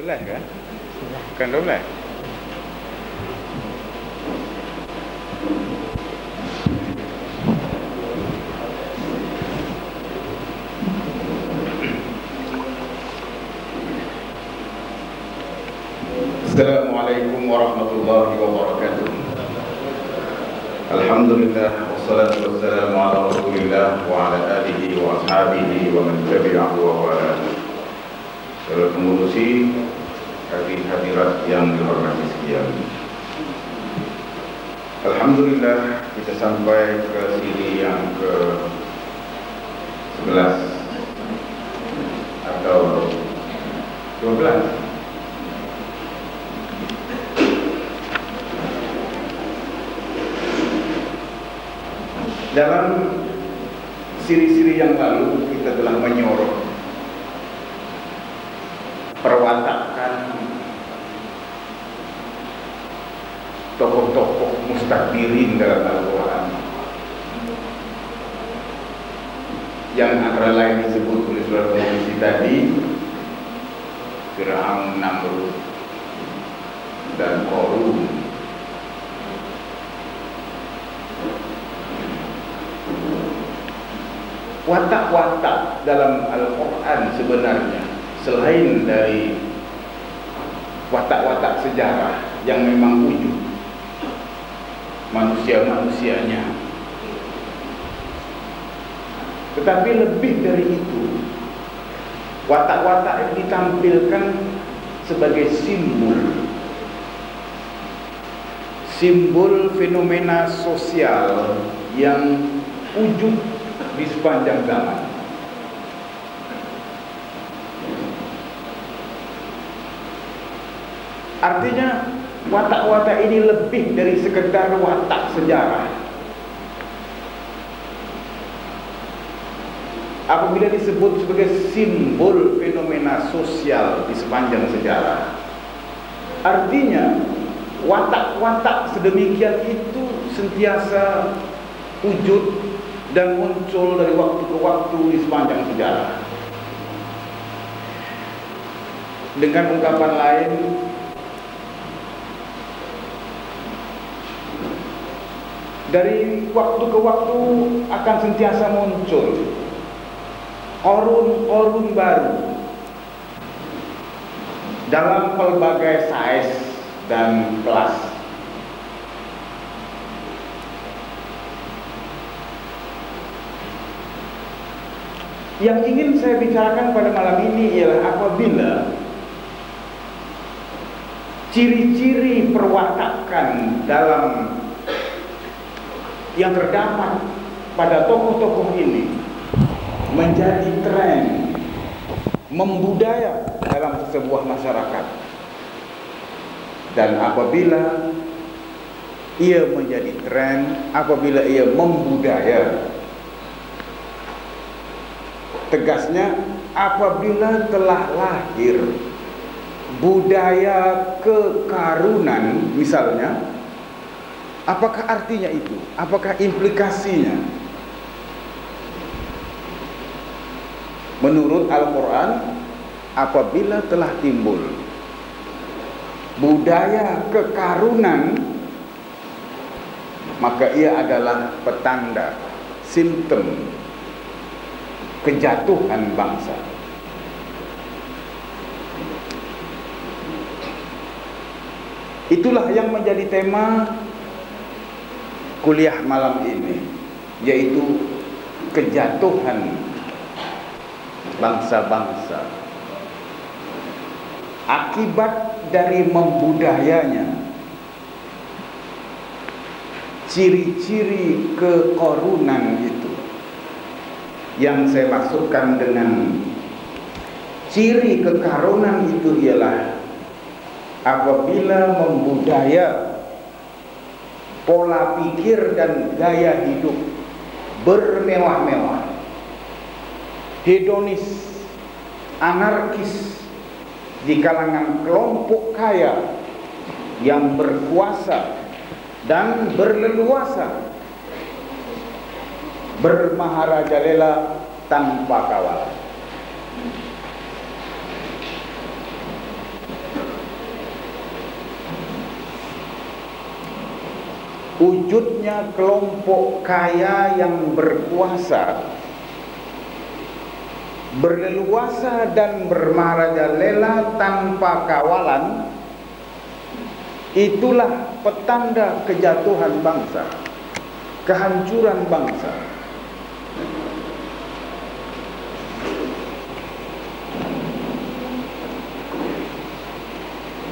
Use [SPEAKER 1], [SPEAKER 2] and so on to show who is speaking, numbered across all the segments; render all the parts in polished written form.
[SPEAKER 1] 12 kan? Bukan 12. Assalamualaikum warahmatullahi wabarakatuh. Alhamdulillah wassalatu wassalamu ala Rasulillah wa ala alihi wa ashabihi wa man tabi'ahu wa wala. Saudara pengurusi, hadirat yang dihormati sekalian. Alhamdulillah kita sampai ke siri yang ke 11 atau 12. Dalam siri-siri yang lalu kita telah menyorot perwatakan tokoh-tokoh mustakbirin dalam Al-Quran, yang antara lain disebut oleh saudara komisi tadi, Fir'aun, Namrud, dan Qarun. Watak-watak dalam Al-Quran sebenarnya, selain dari watak-watak sejarah yang memang wujud manusia-manusianya, tetapi lebih dari itu, watak-watak yang ditampilkan sebagai simbol fenomena sosial yang wujud di sepanjang zaman. Artinya watak-watak ini lebih dari sekedar watak sejarah. Apabila disebut sebagai simbol fenomena sosial di sepanjang sejarah, artinya watak-watak sedemikian itu sentiasa wujud dan muncul dari waktu ke waktu di sepanjang sejarah. Dengan ungkapan lain, dari waktu ke waktu akan sentiasa muncul korun baru dalam pelbagai size dan kelas. Yang ingin saya bicarakan pada malam ini ialah apabila ciri-ciri perwatakan dalam yang terdapat pada tokoh-tokoh ini menjadi tren membudaya dalam sebuah masyarakat, dan apabila ia menjadi tren, apabila ia membudaya, tegasnya apabila telah lahir budaya kekarunan misalnya, apakah artinya itu? Apakah implikasinya? Menurut Al-Quran, apabila telah timbul budaya kekarunan, maka ia adalah petanda, simptom kejatuhan bangsa. Itulah yang menjadi tema kuliah malam ini, yaitu kejatuhan bangsa-bangsa akibat dari membudayanya ciri-ciri kekorunan itu. Yang saya maksudkan dengan ciri kekarunan itu ialah apabila membudaya pola pikir dan gaya hidup bermewah-mewah, hedonis, anarkis di kalangan kelompok kaya yang berkuasa dan berleluasa, bermaharajalela tanpa kawalan. wujudnya kelompok kaya yang berkuasa, berleluasa dan bermarajalela tanpa kawalan, itulah petanda kejatuhan bangsa, kehancuran bangsa.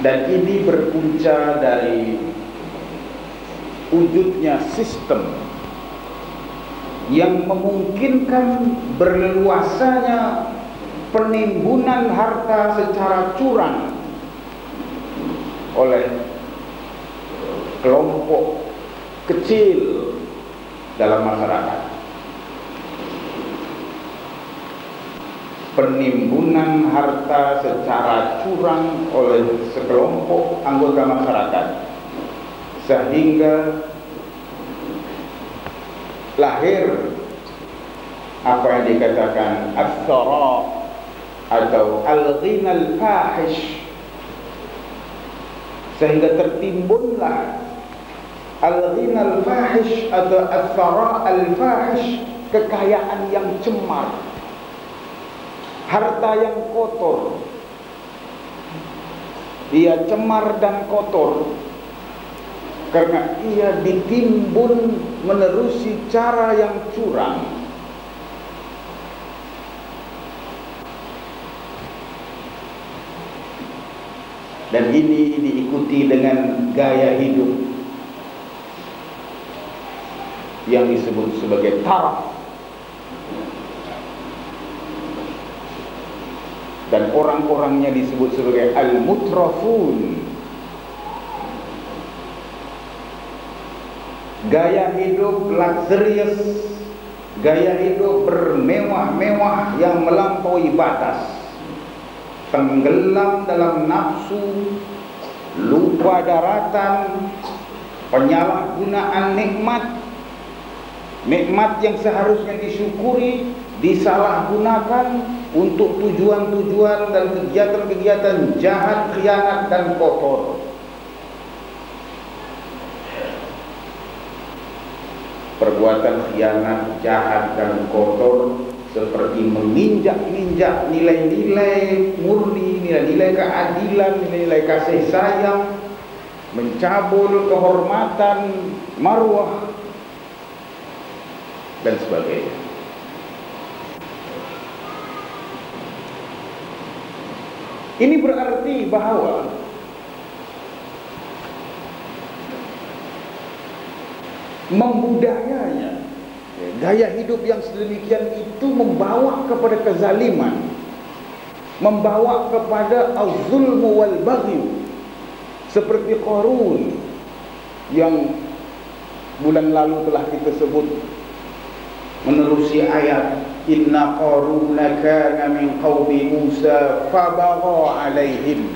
[SPEAKER 1] Dan ini berpunca dari wujudnya sistem yang memungkinkan berleluasanya penimbunan harta secara curang oleh kelompok kecil dalam masyarakat. Penimbunan harta secara curang oleh sekelompok anggota masyarakat, sehingga lahir apa yang dikatakan as-sara atau al-ghinal fahish, sehingga tertimbunlah al-ghinal fahish atau as-sara al-fahish, kekayaan yang cemar, harta yang kotor. Ia cemar dan kotor karena ia ditimbun menerusi cara yang curang. Dan ini diikuti dengan gaya hidup yang disebut sebagai taraf, dan orang-orangnya disebut sebagai al-mutrafun. Gaya hidup luxurious, gaya hidup bermewah-mewah yang melampaui batas, tenggelam dalam nafsu, lupa daratan, penyalahgunaan nikmat yang seharusnya disyukuri disalahgunakan untuk tujuan-tujuan dan kegiatan-kegiatan jahat, khianat dan kotor. Perbuatan khianat, jahat dan kotor seperti menginjak-injak nilai-nilai murni, nilai-nilai keadilan, nilai-nilai kasih sayang, mencabul kehormatan, marwah dan sebagainya. Ini berarti bahwa membudayanya gaya hidup yang sedemikian itu membawa kepada kezaliman, membawa kepada az-zulmu wal baghyu, seperti Qarun yang bulan lalu telah kita sebut menerusi ayat inna Qaruna kana min qaumi Musa fabagha alaihim.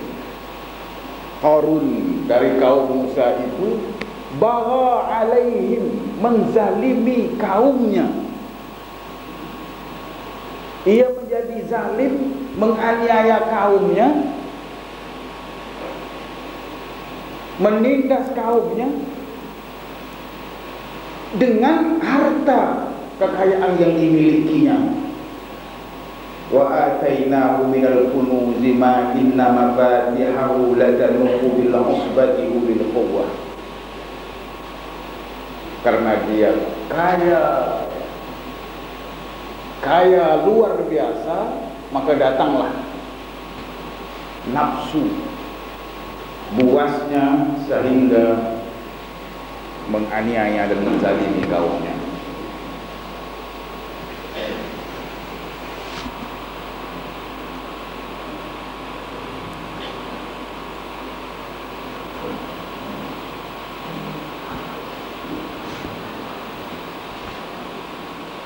[SPEAKER 1] Qarun dari kaum Musa itu bagha alaihim, menzalimi kaumnya. Ia menjadi zalim, menganiaya kaumnya, menindas kaumnya dengan harta kekayaan yang dimilikinya. Wa atainahu minal kunuzi ma inna mafatihahu latanuqu bil usbati ulil quwwah. Karena dia kaya luar biasa, maka datanglah nafsu buasnya sehingga menganiaya dan menzalimi kaumnya.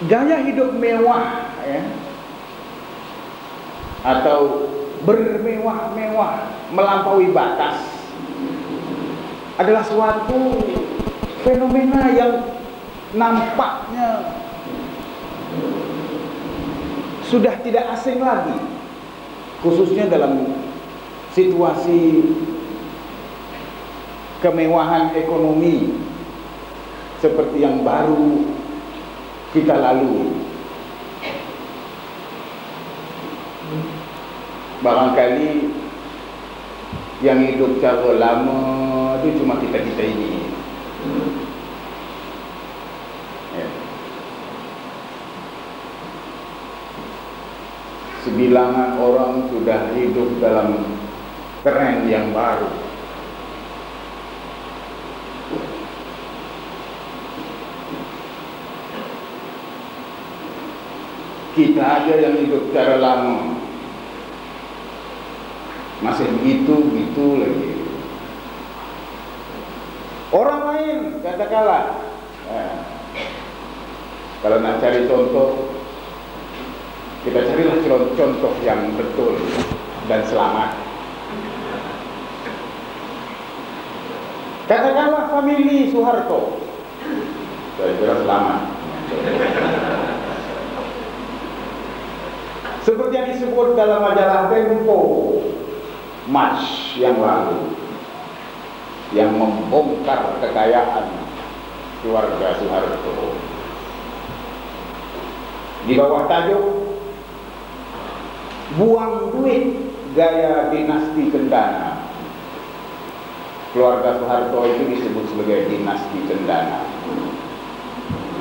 [SPEAKER 1] Gaya hidup mewah atau bermewah-mewah melampaui batas adalah suatu fenomena yang nampaknya sudah tidak asing lagi, khususnya dalam situasi kemewahan ekonomi seperti yang baru kita lalui. Barangkali yang hidup cara lama itu cuma kita-kita ini. Ya. Sebilangan orang sudah hidup dalam tren yang baru. Kita aja yang hidup cara lama masih begitu lagi. Orang lain katakanlah, kalau nak cari contoh, kita carilah contoh yang betul dan selamat. Katakanlah famili Soeharto, saya kira selamat. Seperti yang disebut dalam majalah Tempo March yang lalu, yang membongkar kekayaan keluarga Soeharto di bawah tajuk buang duit gaya dinasti cendana. Keluarga Soeharto itu disebut sebagai dinasti cendana.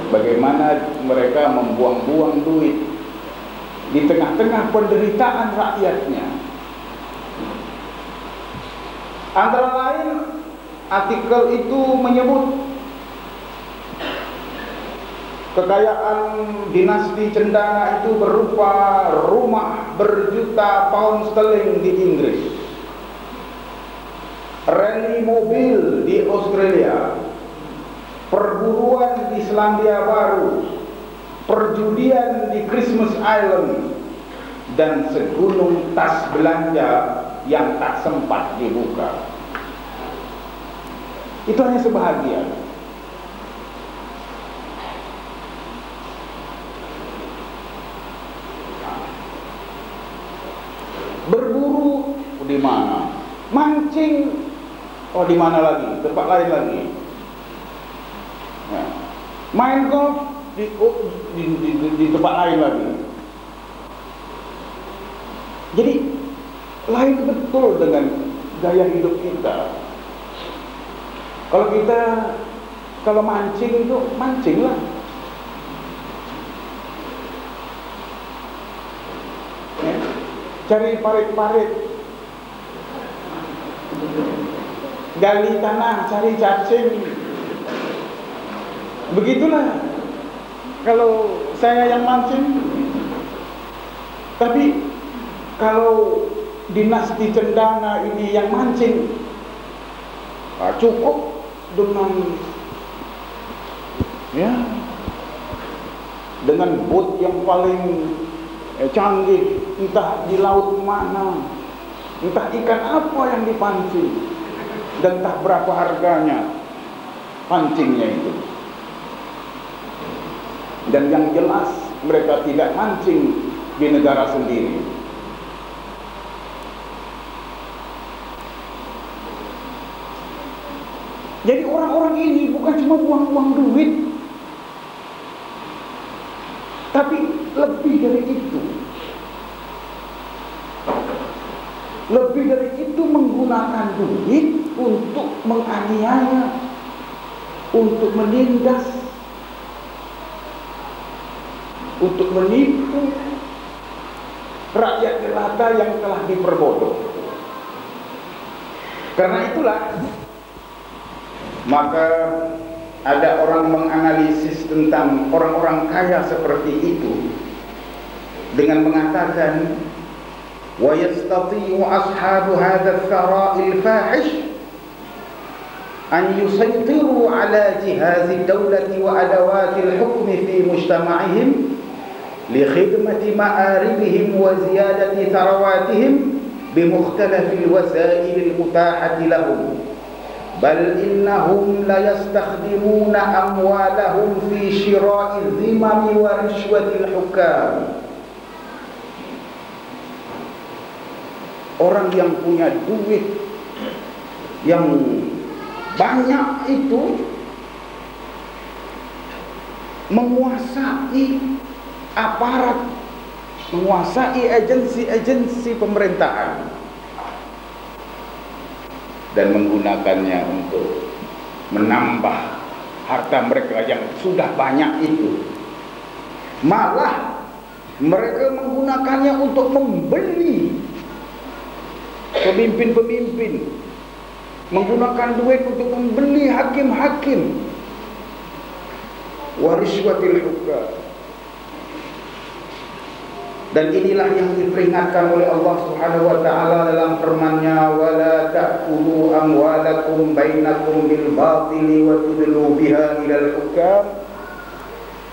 [SPEAKER 1] Bagaimana mereka membuang-buang duit di tengah-tengah penderitaan rakyatnya. Antara lain, artikel itu menyebut kekayaan dinasti cendana itu berupa rumah berjuta pound sterling di Inggris, rally mobil di Australia, perburuan di Selandia Baru, perjudian di Christmas Island, dan segunung tas belanja yang tak sempat dibuka. Itu hanya sebahagian. Berburu di mana? Mancing, oh di mana lagi? Tempat lain lagi. Ya. Main golf di tempat lain lagi. Jadi lain betul dengan gaya hidup kita. Kalau mancing itu mancinglah. Ya. Cari parit-parit, gali tanah, cari cacing. Begitulah kalau saya yang mancing. Tapi kalau dinasti cendana ini yang mancing, cukup dengan bot yang paling canggih, entah di laut mana, entah ikan apa yang dipancing, dan entah berapa harganya pancingnya itu. Dan yang jelas mereka tidak mancing di negara sendiri. Jadi orang-orang ini bukan cuma buang-buang duit, tapi lebih dari itu. Lebih dari itu menggunakan duit untuk menganiaya, untuk menindas, untuk menipu rakyat jelata yang telah diperbodoh. Karena itulah maka ada orang menganalisis tentang orang-orang kaya seperti itu dengan mengatakan, wa yastati'u ashabu hadha ath-thara'il fahish an yusaytiru ala jihazi ad-dawlati wa adawati al-hukmi fi mujtama'ihim li khidmati ma'aribihim wa ziyadati tharawatihim bimukhtalafil wasail al-mutahati lahum. Bal innahum la yastakhdimuna amwalahum fi syira'i dhimami wa rishwatil hukam. Orang yang punya duit yang banyak itu menguasai aparat, menguasai agensi-agensi pemerintahan dan menggunakannya untuk menambah harta mereka yang sudah banyak itu. Malah mereka menggunakannya untuk membeli pemimpin-pemimpin, menggunakan duit untuk membeli hakim-hakim, wariswatil hukam. Dan inilah yang diperingatkan oleh Allah Subhanahu wa taala dalam firman-Nya, wala ta'kulu amwalakum bainakum bil batili wa tudlu biha ilal hukam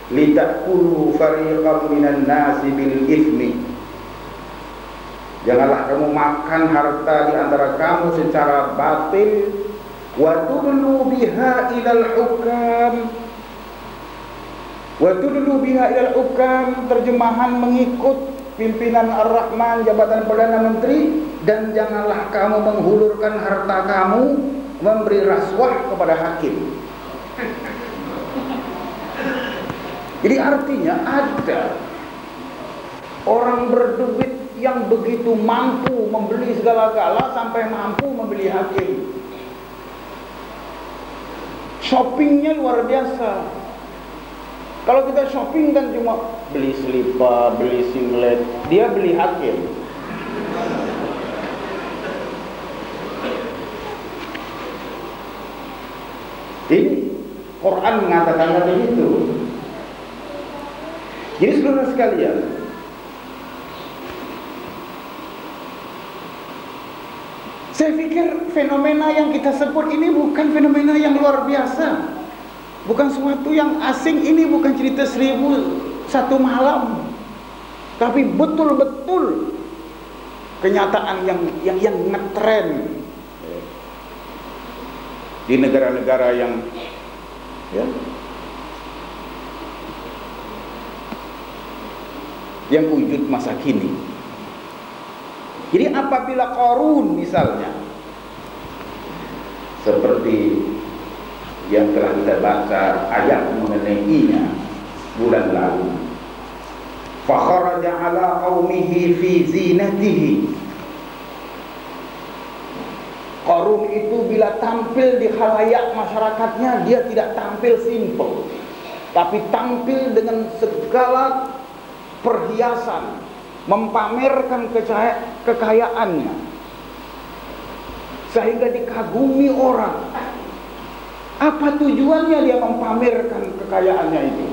[SPEAKER 1] litakulu fariqam minan nasi bil ithmi. Janganlah kamu makan harta di antara kamu secara batil, wa tudlu biha ilal hukam. Wa tudlu biha ilal hukam, terjemahan mengikut pimpinan Ar-Rahman, jabatan Perdana Menteri, dan janganlah kamu menghulurkan harta kamu memberi rasuah kepada hakim. Jadi artinya ada orang berduit yang begitu mampu membeli segala-gala sampai mampu membeli hakim. Shoppingnya luar biasa. Kalau kita shopping kan cuma beli selipar, beli singlet, dia beli hakim. Ini Quran mengatakan begitu. Jadi saudara sekalian, saya pikir fenomena yang kita sebut ini bukan fenomena yang luar biasa, bukan sesuatu yang asing. Ini bukan cerita 1001 malam, tapi betul-betul kenyataan yang ngetren di negara-negara yang yang wujud masa kini. Jadi apabila Qarun misalnya, seperti yang telah kita baca ayat mengenainya bulan lalu, fa kharaja ala qaumihi fi zinatihi. Qarun itu bila tampil di khalayak masyarakatnya, dia tidak tampil simple, tapi tampil dengan segala perhiasan, mempamerkan kekayaannya sehingga dikagumi orang. Apa tujuannya dia mempamerkan kekayaannya itu?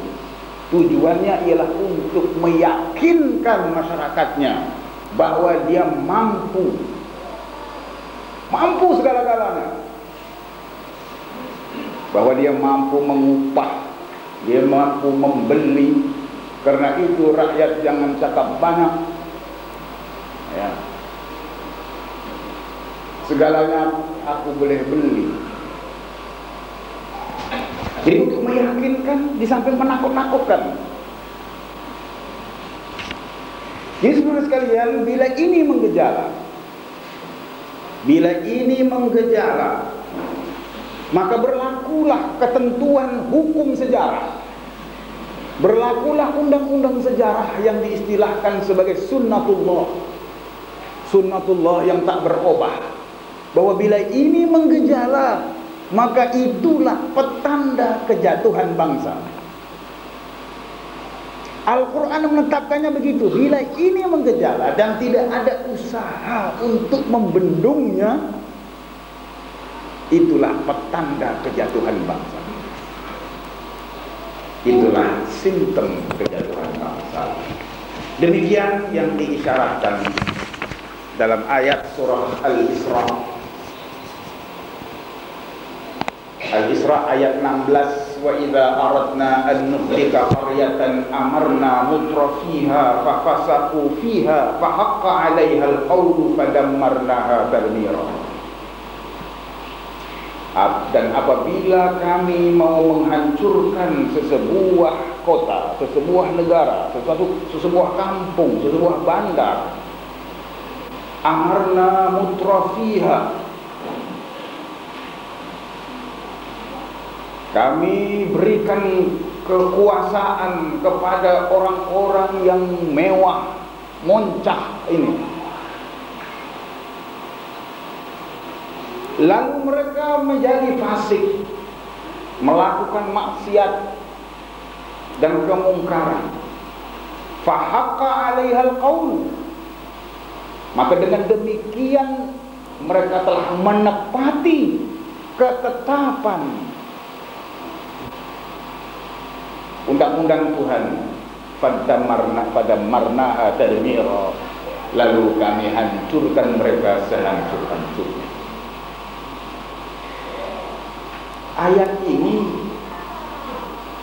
[SPEAKER 1] Tujuannya ialah untuk meyakinkan masyarakatnya bahwa dia mampu segala-galanya, bahwa dia mampu mengupah, dia mampu membeli. Karena itu rakyat jangan cakap banyak, ya. Segalanya aku boleh beli. Jadi untuk meyakinkan, di samping menakut-nakutkan. Jadi saudara sekalian, bila ini menggejala, maka berlakulah ketentuan hukum sejarah. Berlakulah undang-undang sejarah yang diistilahkan sebagai sunnatullah. Sunnatullah yang tak berubah. Bahwa bila ini menggejala, maka itulah petanda kejatuhan bangsa. Al-Quran menetapkannya begitu. Bila ini menggejala dan tidak ada usaha untuk membendungnya, itulah petanda kejatuhan bangsa. Itulah simptom kejatuhan bangsa. Demikian yang diisyaratkan dalam ayat surah Al-Isra. Al-Isra ayat 16, wa idza aradna an nuhlika qaryatan amarna mutrafiha fa fasaqu fiha fa haqqa 'alaiha al-qawlu fadammarnaha tadmira. Dan apabila kami mau menghancurkan sesebuah kota, sesebuah negara, sesebuah kampung, sesebuah bandar, amarna mutrafiha, kami berikan
[SPEAKER 2] kekuasaan kepada orang-orang yang mewah, moncah ini. Lalu mereka menjadi fasik, melakukan maksiat dan kemungkaran. Fahaqqa 'alaihal qaul. Maka dengan demikian mereka telah menepati ketetapan undang-undang Tuhan. Fadammarnaha tadmira. Lalu kami hancurkan mereka sehancur-hancurnya. Ayat ini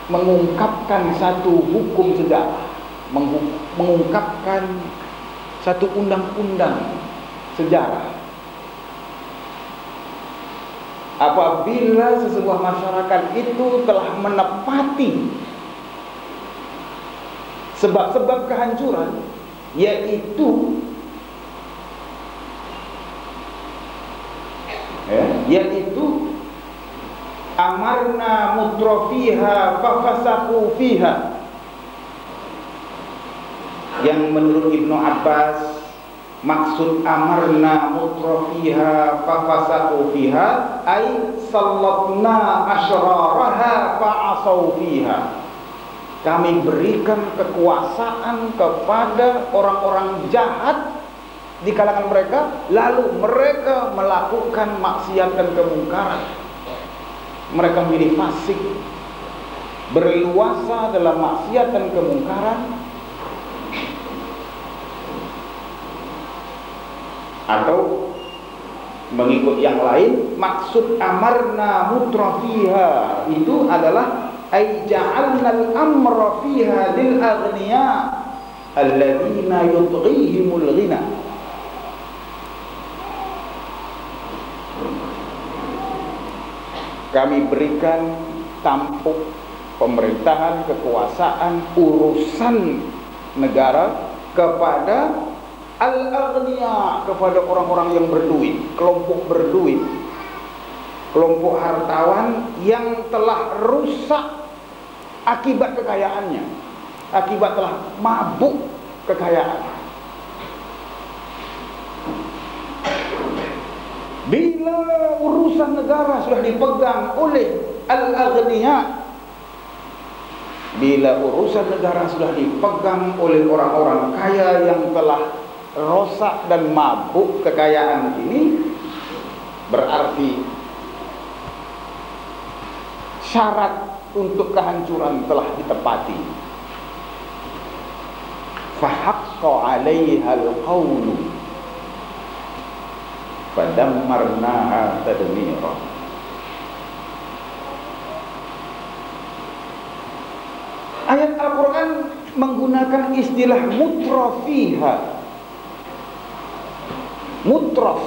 [SPEAKER 2] mengungkapkan satu hukum sejarah, mengungkapkan satu undang-undang sejarah. Apabila sesebuah masyarakat itu telah menepati sebab-sebab kehancuran, yaitu amarna mutrafiha fafasaku fiha, yang menurut Ibnu Abbas maksud amarna mutrafiha fafasaku fiha ay sallatna asyraraha fa'asau fiha. Kami berikan kekuasaan kepada orang-orang jahat di kalangan mereka, lalu mereka melakukan maksiat dan kemungkaran. Mereka menjadi fasik, berleluasa dalam maksiat dan kemungkaran, atau mengikut yang lain. Maksud amarna mutrafiha itu adalah ay ja'alnal amra fiha lil aghniya alladzina yudghihimul ghina. Kami berikan tampuk pemerintahan, kekuasaan, urusan negara kepada al-aghniya, kepada orang-orang yang berduit, kelompok berduit, kelompok hartawan yang telah rusak akibat kekayaannya, akibat telah mabuk kekayaan. Bila urusan negara sudah dipegang oleh al-aghniya, bila urusan negara sudah dipegang oleh orang-orang kaya yang telah rosak dan mabuk kekayaan ini, berarti syarat untuk kehancuran telah ditepati. Fahaqqa 'alaihal qaulu fadammarnaha tadmira. Ayat Al-Quran menggunakan istilah mutrafiha, mutraf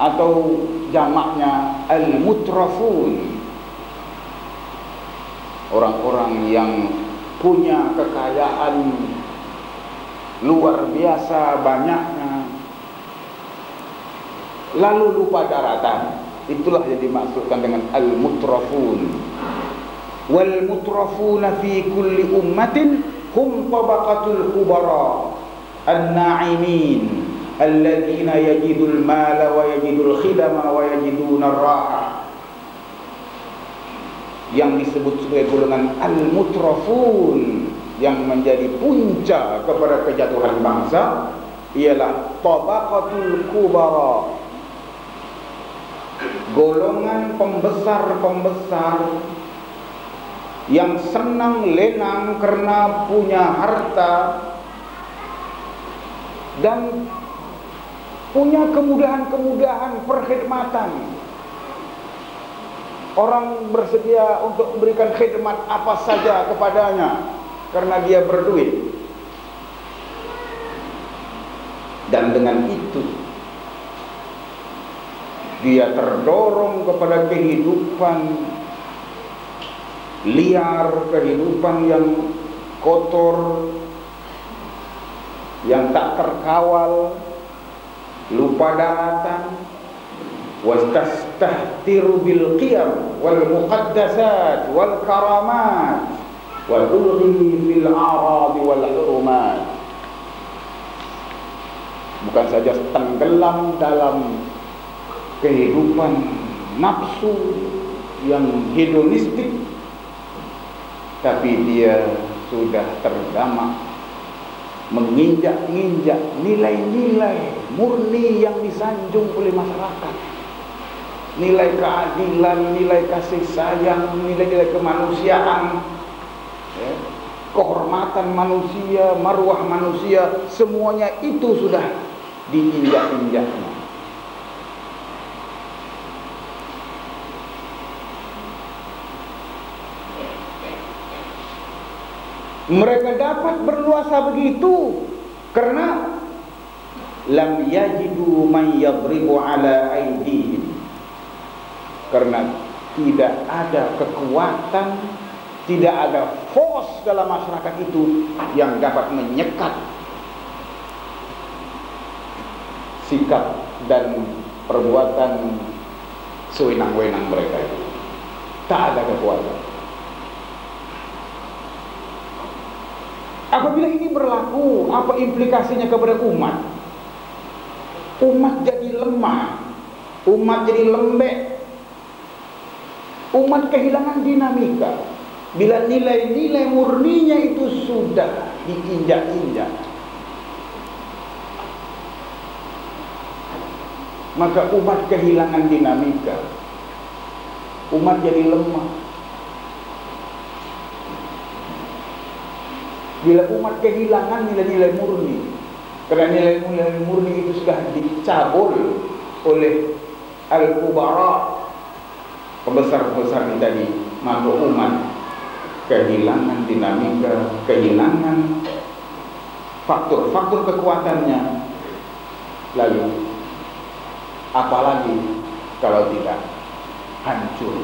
[SPEAKER 2] atau jamaknya al-mutrafun, orang-orang yang punya kekayaan luar biasa banyaknya, lalu lupa daratan. Itulah yang dimaksudkan dengan al-mutrafun. Wal mutrafuna fi kulli ummatin hum tabaqatul kubara an-na'imin alladzina yajidul mala wa yajidul khidama wa yajiduna raha. Yang disebut sebagai golongan al-mutrafun, yang menjadi punca kepada kejatuhan bangsa, ialah tabaqatul kubara, golongan pembesar-pembesar yang senang lenang karena punya harta dan punya kemudahan-kemudahan perkhidmatan. Orang bersedia untuk memberikan khidmat apa saja kepadanya karena dia berduit. Dan dengan itu dia terdorong kepada kehidupan liar, kehidupan yang kotor, yang tak terkawal, lupa daratan, wastahtiru bil qiyam wal muqaddasat wal karamat wa tulghi fil a'rad wal hurumat. Bukan saja tenggelam dalam kehidupan nafsu yang hedonistik, tapi dia sudah terdamak menginjak-injak nilai-nilai murni yang disanjung oleh masyarakat. Nilai keadilan, nilai kasih sayang, nilai-nilai kemanusiaan, ya, kehormatan manusia, marwah manusia, semuanya itu sudah diinjak-injaknya. Mereka dapat berluasa begitu karena lam yajidu man yadribu ala aydihim, karena tidak ada kekuatan, tidak ada force dalam masyarakat itu yang dapat menyekat sikap dan perbuatan sewenang-wenang mereka itu. Tak ada kekuatan. Apabila ini berlaku, apa implikasinya kepada umat? Umat jadi lemah, umat jadi lembek, umat kehilangan dinamika. Bila nilai-nilai murninya itu sudah diinjak-injak, maka umat kehilangan dinamika, umat jadi lemah. Bila umat kehilangan nilai-nilai murni, karena nilai-nilai murni itu sudah dicabul oleh al-kubara, pembesar-pembesar ini tadi, maka umat kehilangan dinamika, kehilangan faktor-faktor kekuatannya. Lalu apalagi kalau tidak hancur.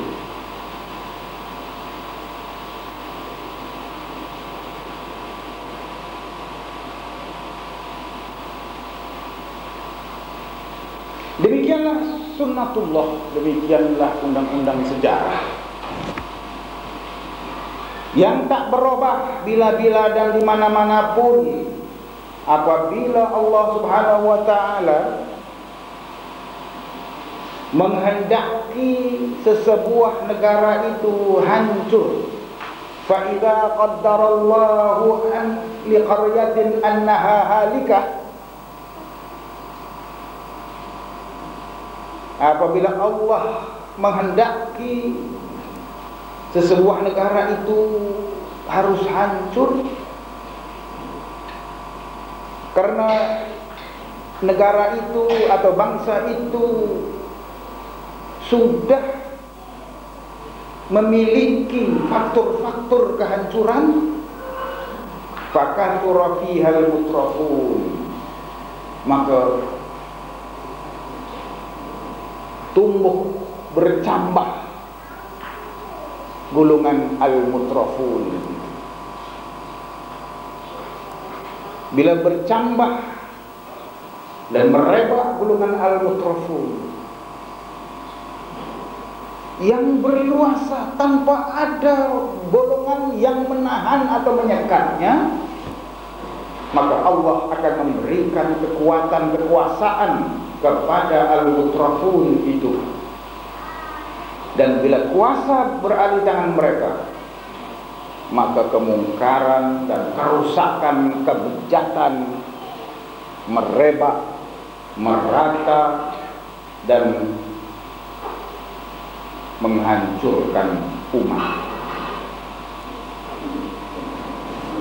[SPEAKER 2] Demikianlah sunnatullah, demikianlah undang-undang sejarah yang tak berubah bila-bila dan di mana-mana pun. Apabila Allah Subhanahu wa taala menghendaki sesebuah negara itu hancur, fa idza qaddarallahu an liqaryatin annaha halikah, apabila Allah menghendaki sesebuah negara itu harus hancur karena negara itu atau bangsa itu sudah memiliki faktor-faktor kehancuran, fakathura fihal mutrafun, maka tumbuh bercambah golongan al-mutrafun. Bila bercambah dan merebak golongan al-mutrafun yang berluasa tanpa ada golongan yang menahan atau menyekatnya, maka Allah akan memberikan kekuatan kekuasaan kepada al-mutrafun itu. Dan bila kuasa beralih tangan mereka, maka kemungkaran dan kerusakan, kebejatan merebak, merata dan menghancurkan umat.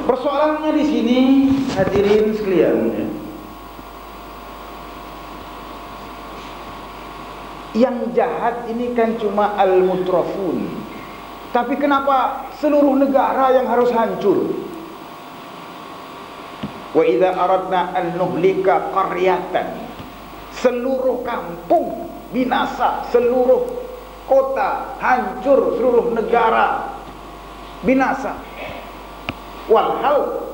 [SPEAKER 2] Persoalannya di sini, hadirin sekalian, yang jahat ini kan cuma al-mutrafun. Tapi kenapa seluruh negara yang harus hancur? Wa idza aradna an nuhlika qaryatan, seluruh kampung binasa, seluruh kota hancur, seluruh negara binasa. Walhal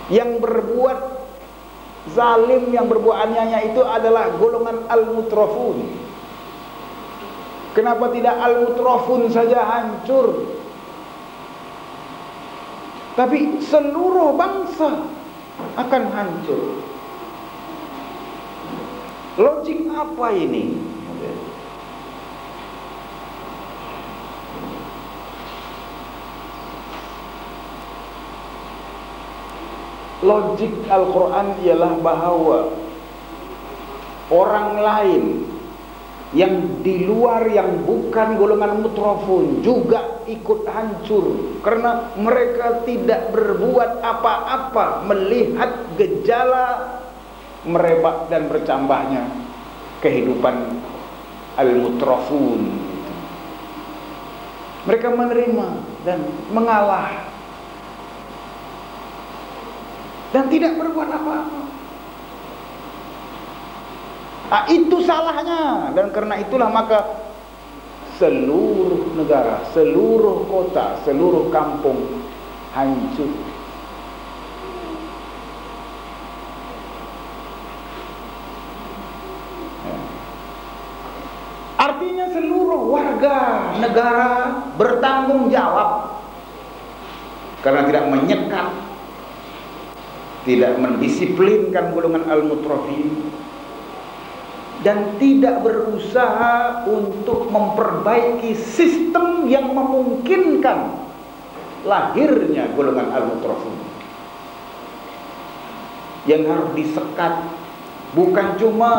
[SPEAKER 2] yang berbuat Zalim yang berbuat aniaya itu adalah golongan al-mutrafun. Kenapa tidak al-mutrafun saja hancur, tapi seluruh bangsa akan hancur? Logik apa ini? Logik Al-Quran ialah bahwa orang lain yang di luar, yang bukan golongan mutrafun juga ikut hancur karena mereka tidak berbuat apa-apa melihat gejala merebak dan bercambahnya kehidupan al-mutrafun. Mereka menerima dan mengalah dan tidak berbuat apa-apa. Nah, itu salahnya. Dan karena itulah maka seluruh negara, seluruh kota, seluruh kampung hancur. Artinya seluruh warga negara bertanggung jawab karena tidak menyekat, tidak mendisiplinkan golongan al-mutrafin, dan tidak berusaha untuk memperbaiki sistem yang memungkinkan lahirnya golongan al-mutrafin. Yang harus disekat bukan cuma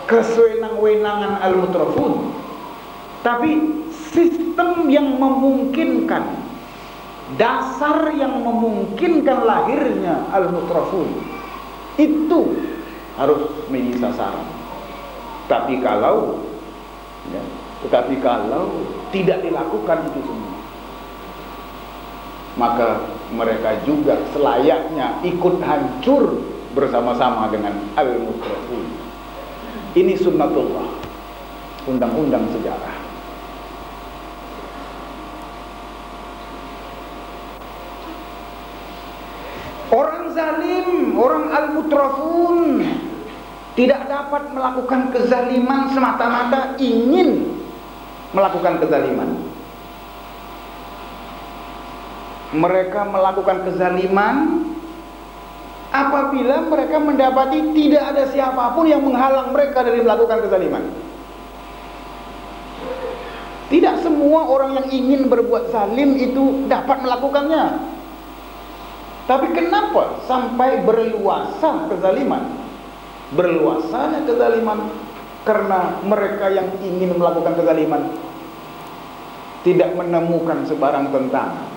[SPEAKER 2] kesewenang-wenangan al-mutrafin, tapi sistem yang memungkinkan, dasar yang memungkinkan lahirnya al-mutrafin itu harus menjadi sasaran. Tetapi kalau tidak dilakukan itu semua, maka mereka juga selayaknya ikut hancur bersama-sama dengan al-mutrafin. Ini sunnatullah, undang-undang sejarah. Orang zalim, orang al-mutrafun tidak dapat melakukan kezaliman semata-mata ingin melakukan kezaliman. Mereka melakukan kezaliman apabila mereka mendapati tidak ada siapapun yang menghalang mereka dari melakukan kezaliman. Tidak semua orang yang ingin berbuat zalim itu dapat melakukannya. Tapi kenapa sampai berluasa kezaliman? Berluasanya kezaliman karena mereka yang ingin melakukan kezaliman tidak menemukan sebarang tentangan.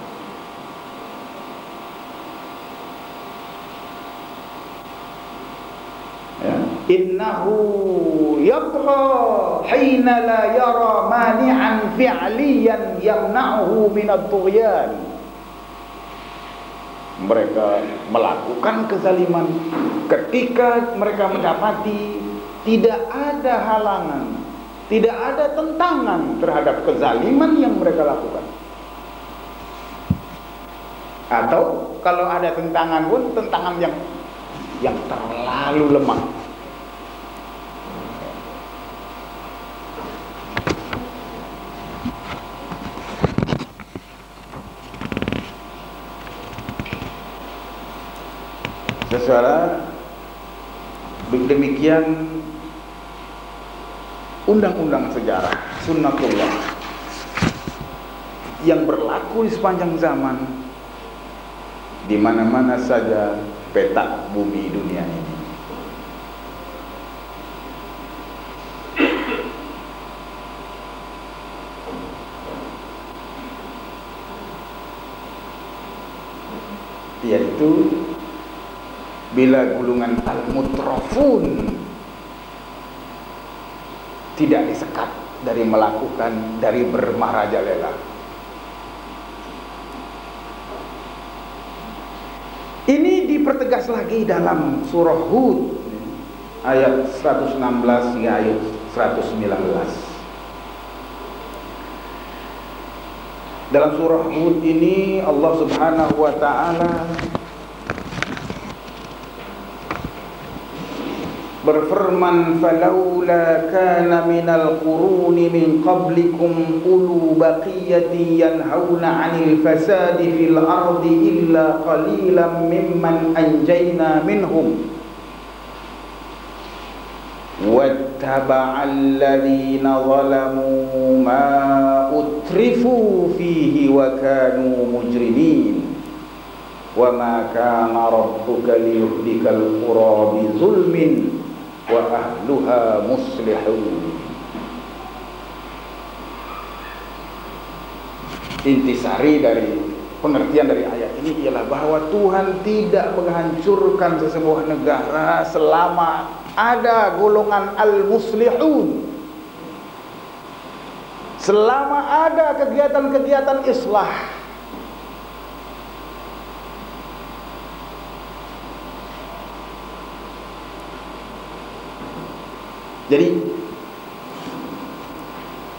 [SPEAKER 2] Ya. Innahu yatgha hina la yara mani'an fi'liyan yamna'uhu min ad-dughyan. Mereka melakukan kezaliman ketika mereka mendapati tidak ada halangan, tidak ada tentangan terhadap kezaliman yang mereka lakukan. Atau kalau ada tentangan pun tentangan yang terlalu lemah. Secara demikian undang-undang sejarah sunnatullah yang berlaku di sepanjang zaman di mana-mana saja petak bumi dunia ini. Yaitu bila golongan al-mutrafun tidak disekat dari melakukan, dari bermarajalela. Ini dipertegas lagi dalam surah Hud ayat 116 hingga ayat 119. Dalam surah Hud ini Allah Subhanahu wa taala berfirman, falaula kana minal quruni min qablikum ulu baqiyati yanhauna 'anil fasadi fil ardi illa qalilan mimman anjayna minhum wattaba'al ladzina zalamu ma utrifu fihi wa kanu mujrimin wa ma kana rabbuka liyuhlikal qura bi zulmin wa ahluha muslihun. Intisari dari pengertian dari ayat ini ialah bahwa Tuhan tidak menghancurkan sebuah negara selama ada golongan al-muslihun, selama ada kegiatan-kegiatan islah. Jadi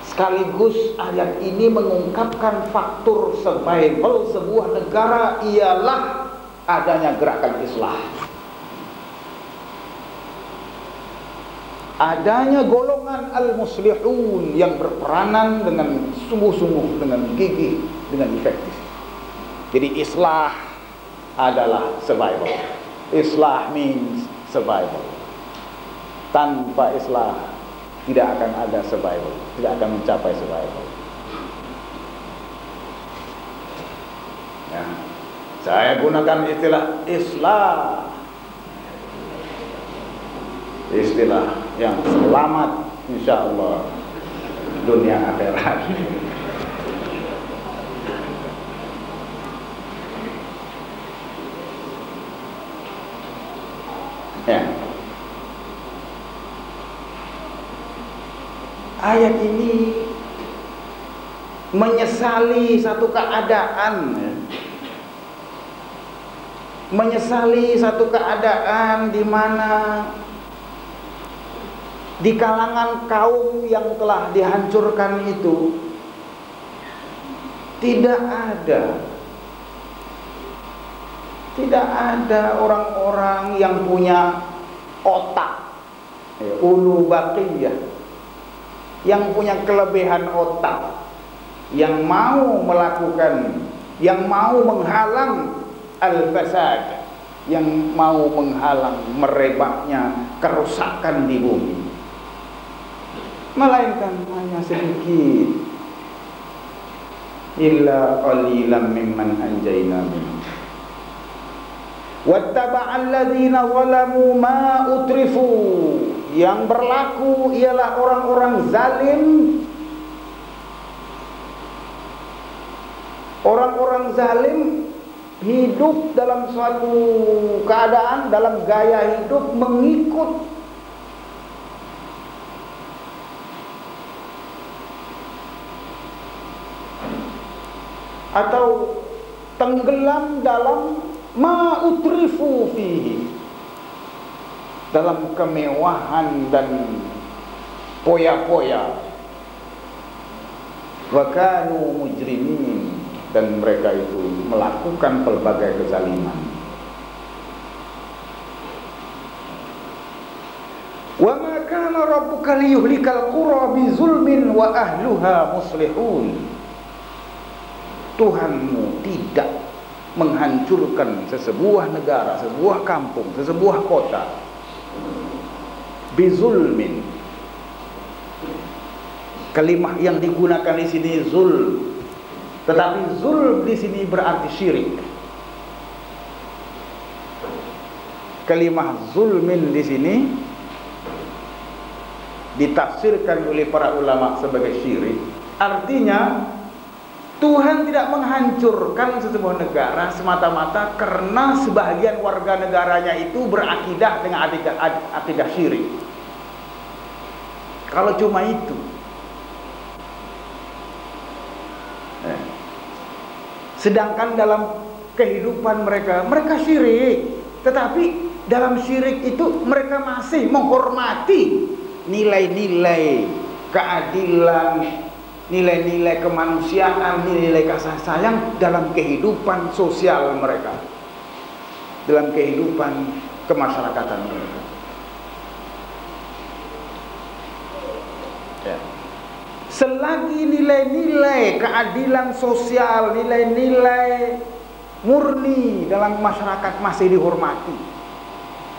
[SPEAKER 2] sekaligus ayat ini mengungkapkan faktor survival sebuah negara ialah adanya gerakan islah, adanya golongan al-muslihun yang berperanan dengan sungguh-sungguh, dengan gigih, dengan efektif. Jadi islah adalah survival. Islah means survival. Tanpa islah tidak akan ada survival, tidak akan mencapai survival. Ya, saya gunakan istilah islah, istilah yang selamat insyaallah dunia akhirat. Ya. Ayat ini menyesali satu keadaan, menyesali satu keadaan di mana di kalangan kaum yang telah dihancurkan itu tidak ada orang-orang yang punya otak, ulu baqiyah, yang punya kelebihan otak, yang mau melakukan, yang mau menghalang al-fasad, yang mau menghalang merebaknya kerusakan di bumi, melainkan hanya sedikit. Illa qalilan mimman anjayna minhum wattaba'al ladzina zalamu ma utrifu. Yang berlaku ialah orang-orang zalim, orang-orang zalim hidup dalam suatu keadaan, dalam gaya hidup mengikut atau tenggelam dalam ma utrifu fihi, dalam kemewahan dan poya-poya. Wa kanu mujrimin, dan mereka itu melakukan pelbagai kezaliman. Wa ma kana rabbuka liyuhlikal qura bi zulmin wa ahluha muslihun. Tuhanmu tidak menghancurkan sesebuah negara, sebuah kampung, sesebuah kota bizulmin. Kalimah yang digunakan di sini zul, tetapi zul di sini berarti syirik. Kalimah zulmin di sini ditafsirkan oleh para ulama sebagai syirik. Artinya Tuhan tidak menghancurkan sebuah negara semata-mata karena sebagian warga negaranya itu berakidah dengan akidah syirik. Kalau cuma itu, sedangkan dalam kehidupan mereka syirik, tetapi dalam syirik itu mereka masih menghormati nilai-nilai keadilan, nilai-nilai kemanusiaan, nilai kasih sayang dalam kehidupan sosial mereka, dalam kehidupan kemasyarakatan mereka. Ya. Selagi nilai-nilai keadilan sosial, nilai-nilai murni dalam masyarakat masih dihormati,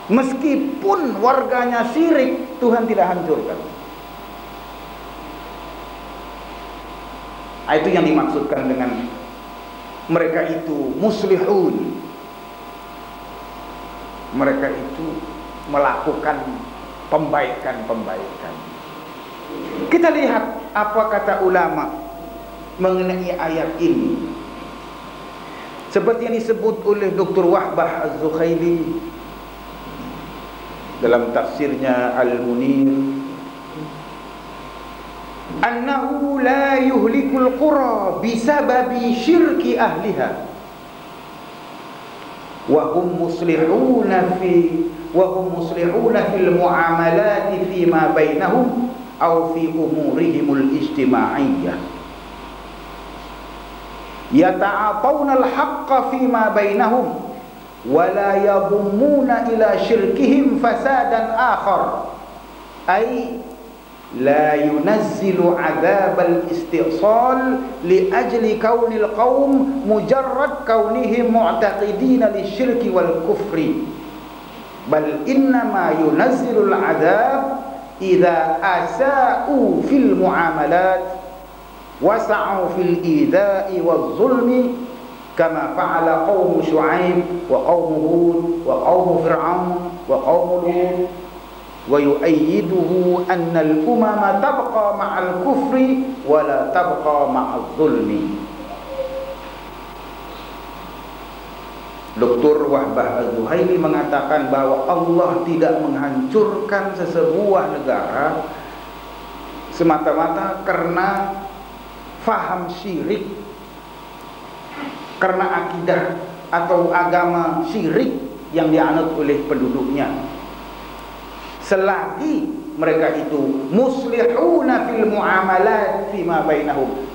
[SPEAKER 2] meskipun warganya syirik, Tuhan tidak hancurkan. Itu yang dimaksudkan dengan mereka itu muslihun. Mereka itu melakukan pembaikan-pembaikan. Kita lihat apa kata ulama mengenai ayat ini. Seperti yang disebut oleh Dr. Wahbah Az-Zuhaili dalam tafsirnya Al-Munir, annahu la yuhlikul qura bisababi syirki ahliha wa hum muslihuna fil muamalati fima bainahum aw fi umurihimul ijtima'iyyah yata'atawna al-haqqa fima bainahum wa la yadummuna ila syirkihim fasadan akhar, ay la yunazzilu adzabal istisal li ajli kaunil qaum mujarrad kaunihim mu'taqidina lisyirki wal kufri, bal innama yunazzilul adzab idza asa'u fil muamalat wasa'u fil idha'i wal zulmi kama fa'ala qaum Syu'aib wa qaum Hud wa qaum Fir'aun wa qaum Lut. Wa yu'ayyiduhu anna al-umama tabqa ma'al kufri wa la tabqa ma'al zulmi. Dr. Wahbah Az-Zuhaili mengatakan bahwa Allah tidak menghancurkan sesebuah negara semata-mata karena faham syirik, karena akidah atau agama syirik yang dianut oleh penduduknya, selagi mereka itu muslihuna fil muamalat fima bainahum,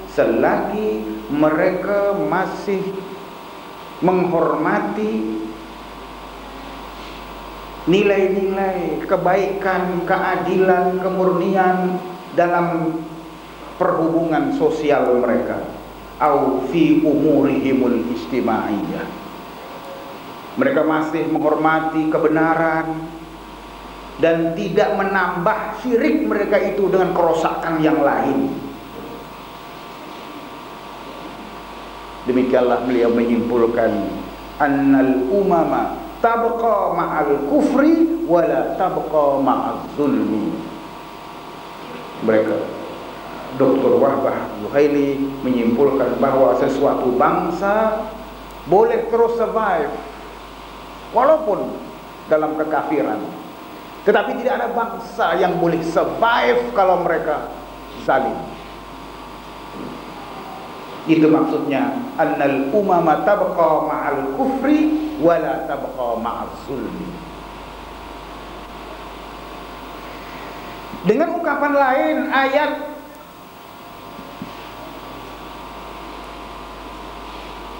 [SPEAKER 2] selagi mereka masih menghormati nilai-nilai kebaikan, keadilan, kemurnian dalam perhubungan sosial mereka, au fi umurihimul ijtima'iyyah, mereka masih menghormati kebenaran dan tidak menambah syirik mereka itu dengan kerosakan yang lain. Demikianlah beliau menyimpulkan annal umama tabqa ma'al kufri wala tabqa ma'al zulmi. Mereka, Dr. Wahbah Zuhaili menyimpulkan bahwa sesuatu bangsa boleh terus survive walaupun dalam kekafiran, tetapi tidak ada bangsa yang boleh survive kalau mereka zalim. Itu maksudnya annal umama tabqa ma'al kufri wala tabqa ma'al zulmi. Dengan ungkapan lain ayat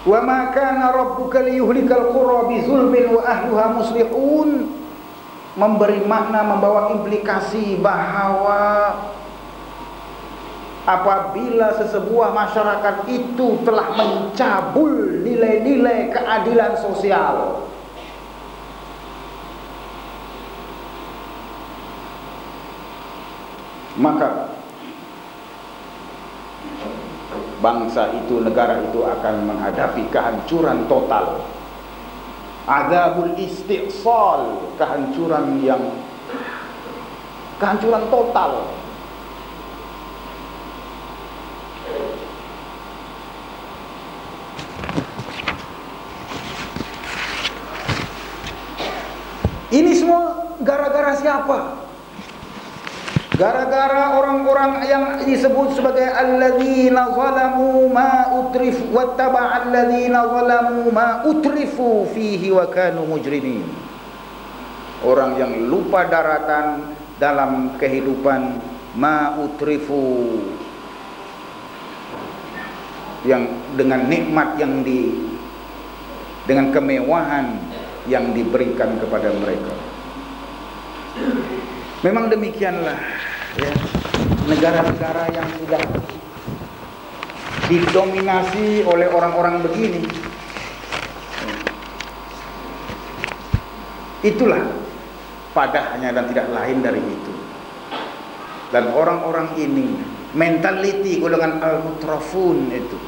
[SPEAKER 2] wa ma kana rabbuka liyuhlikal qura bizulmin wa ahluha muslihun memberi makna, membawa implikasi bahwa apabila sesebuah masyarakat itu telah mencabul nilai-nilai keadilan sosial, maka bangsa itu, negara itu akan menghadapi kehancuran total. Adzabul istisal, kehancuran total. Ini semua gara-gara siapa? Gara-gara orang-orang yang disebut sebagai alladzina zalamu ma utrif wattaba'a alladzina zalamu ma utrifu fihi wa kanu mujrimin. Orang yang lupa daratan dalam kehidupan, ma utrifu, yang dengan nikmat yang dengan kemewahan yang diberikan kepada mereka. Memang demikianlah ya, negara-negara yang sudah didominasi oleh orang-orang begini, itulah padahnya dan tidak lain dari itu. Dan orang-orang ini mentaliti golongan al-mutrafun itu,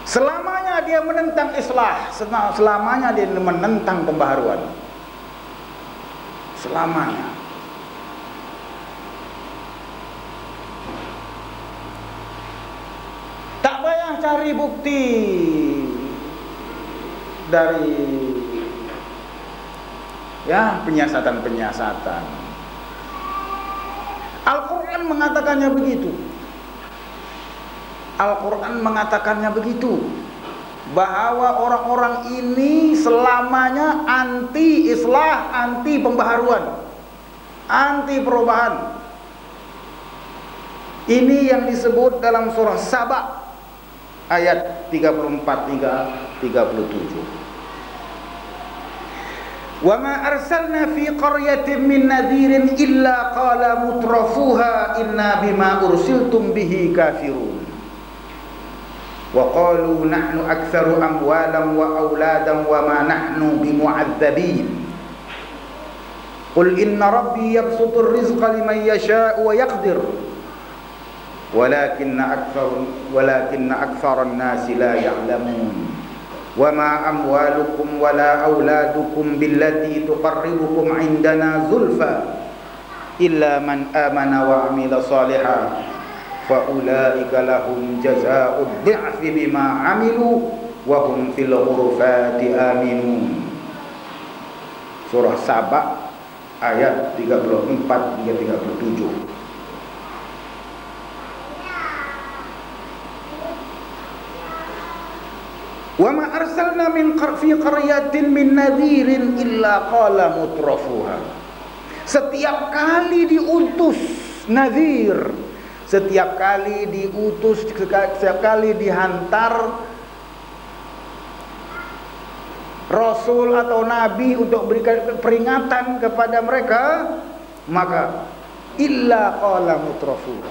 [SPEAKER 2] selamanya dia menentang islah, selamanya dia menentang pembaharuan, selamanya. Tak payah cari bukti dari penyiasatan-penyiasatan. Al-Quran mengatakannya begitu. Al-Quran mengatakannya begitu, bahwa orang-orang ini selamanya anti islah, anti pembaharuan, anti perubahan. Ini yang disebut dalam surah Saba ayat 34 hingga 37. Wa ma arsalna fi qaryatin min nadhirin illa qala mutrafuha inna bima ursiltum bihi kafirun. Wa qalu nahnu aktsaru amwalan wa auladan wa ma nahnu bimu'adzabin. Qul inna rabbi yabsutur rizqa liman yasha'u wa yaqdir. Walakinna aktsaran nasi la ya'lamun. Wa ma amwalukum wa la auladukum billati tuqarribukum indana zulfa illa man amana wa amila salihan fa ulaika lahum jazaa'ud dhi'fi bima amilu wa hum fil ghurfati aminun. Surah Saba ayat 34 hingga 37. Wa ma arsalna fi qaryatin min nadhirin illa qala mutrafuha. Setiap kali diutus nadhir, setiap kali diutus, setiap kali dihantar rasul atau nabi untuk berikan peringatan kepada mereka, maka illa qala mutrafuha,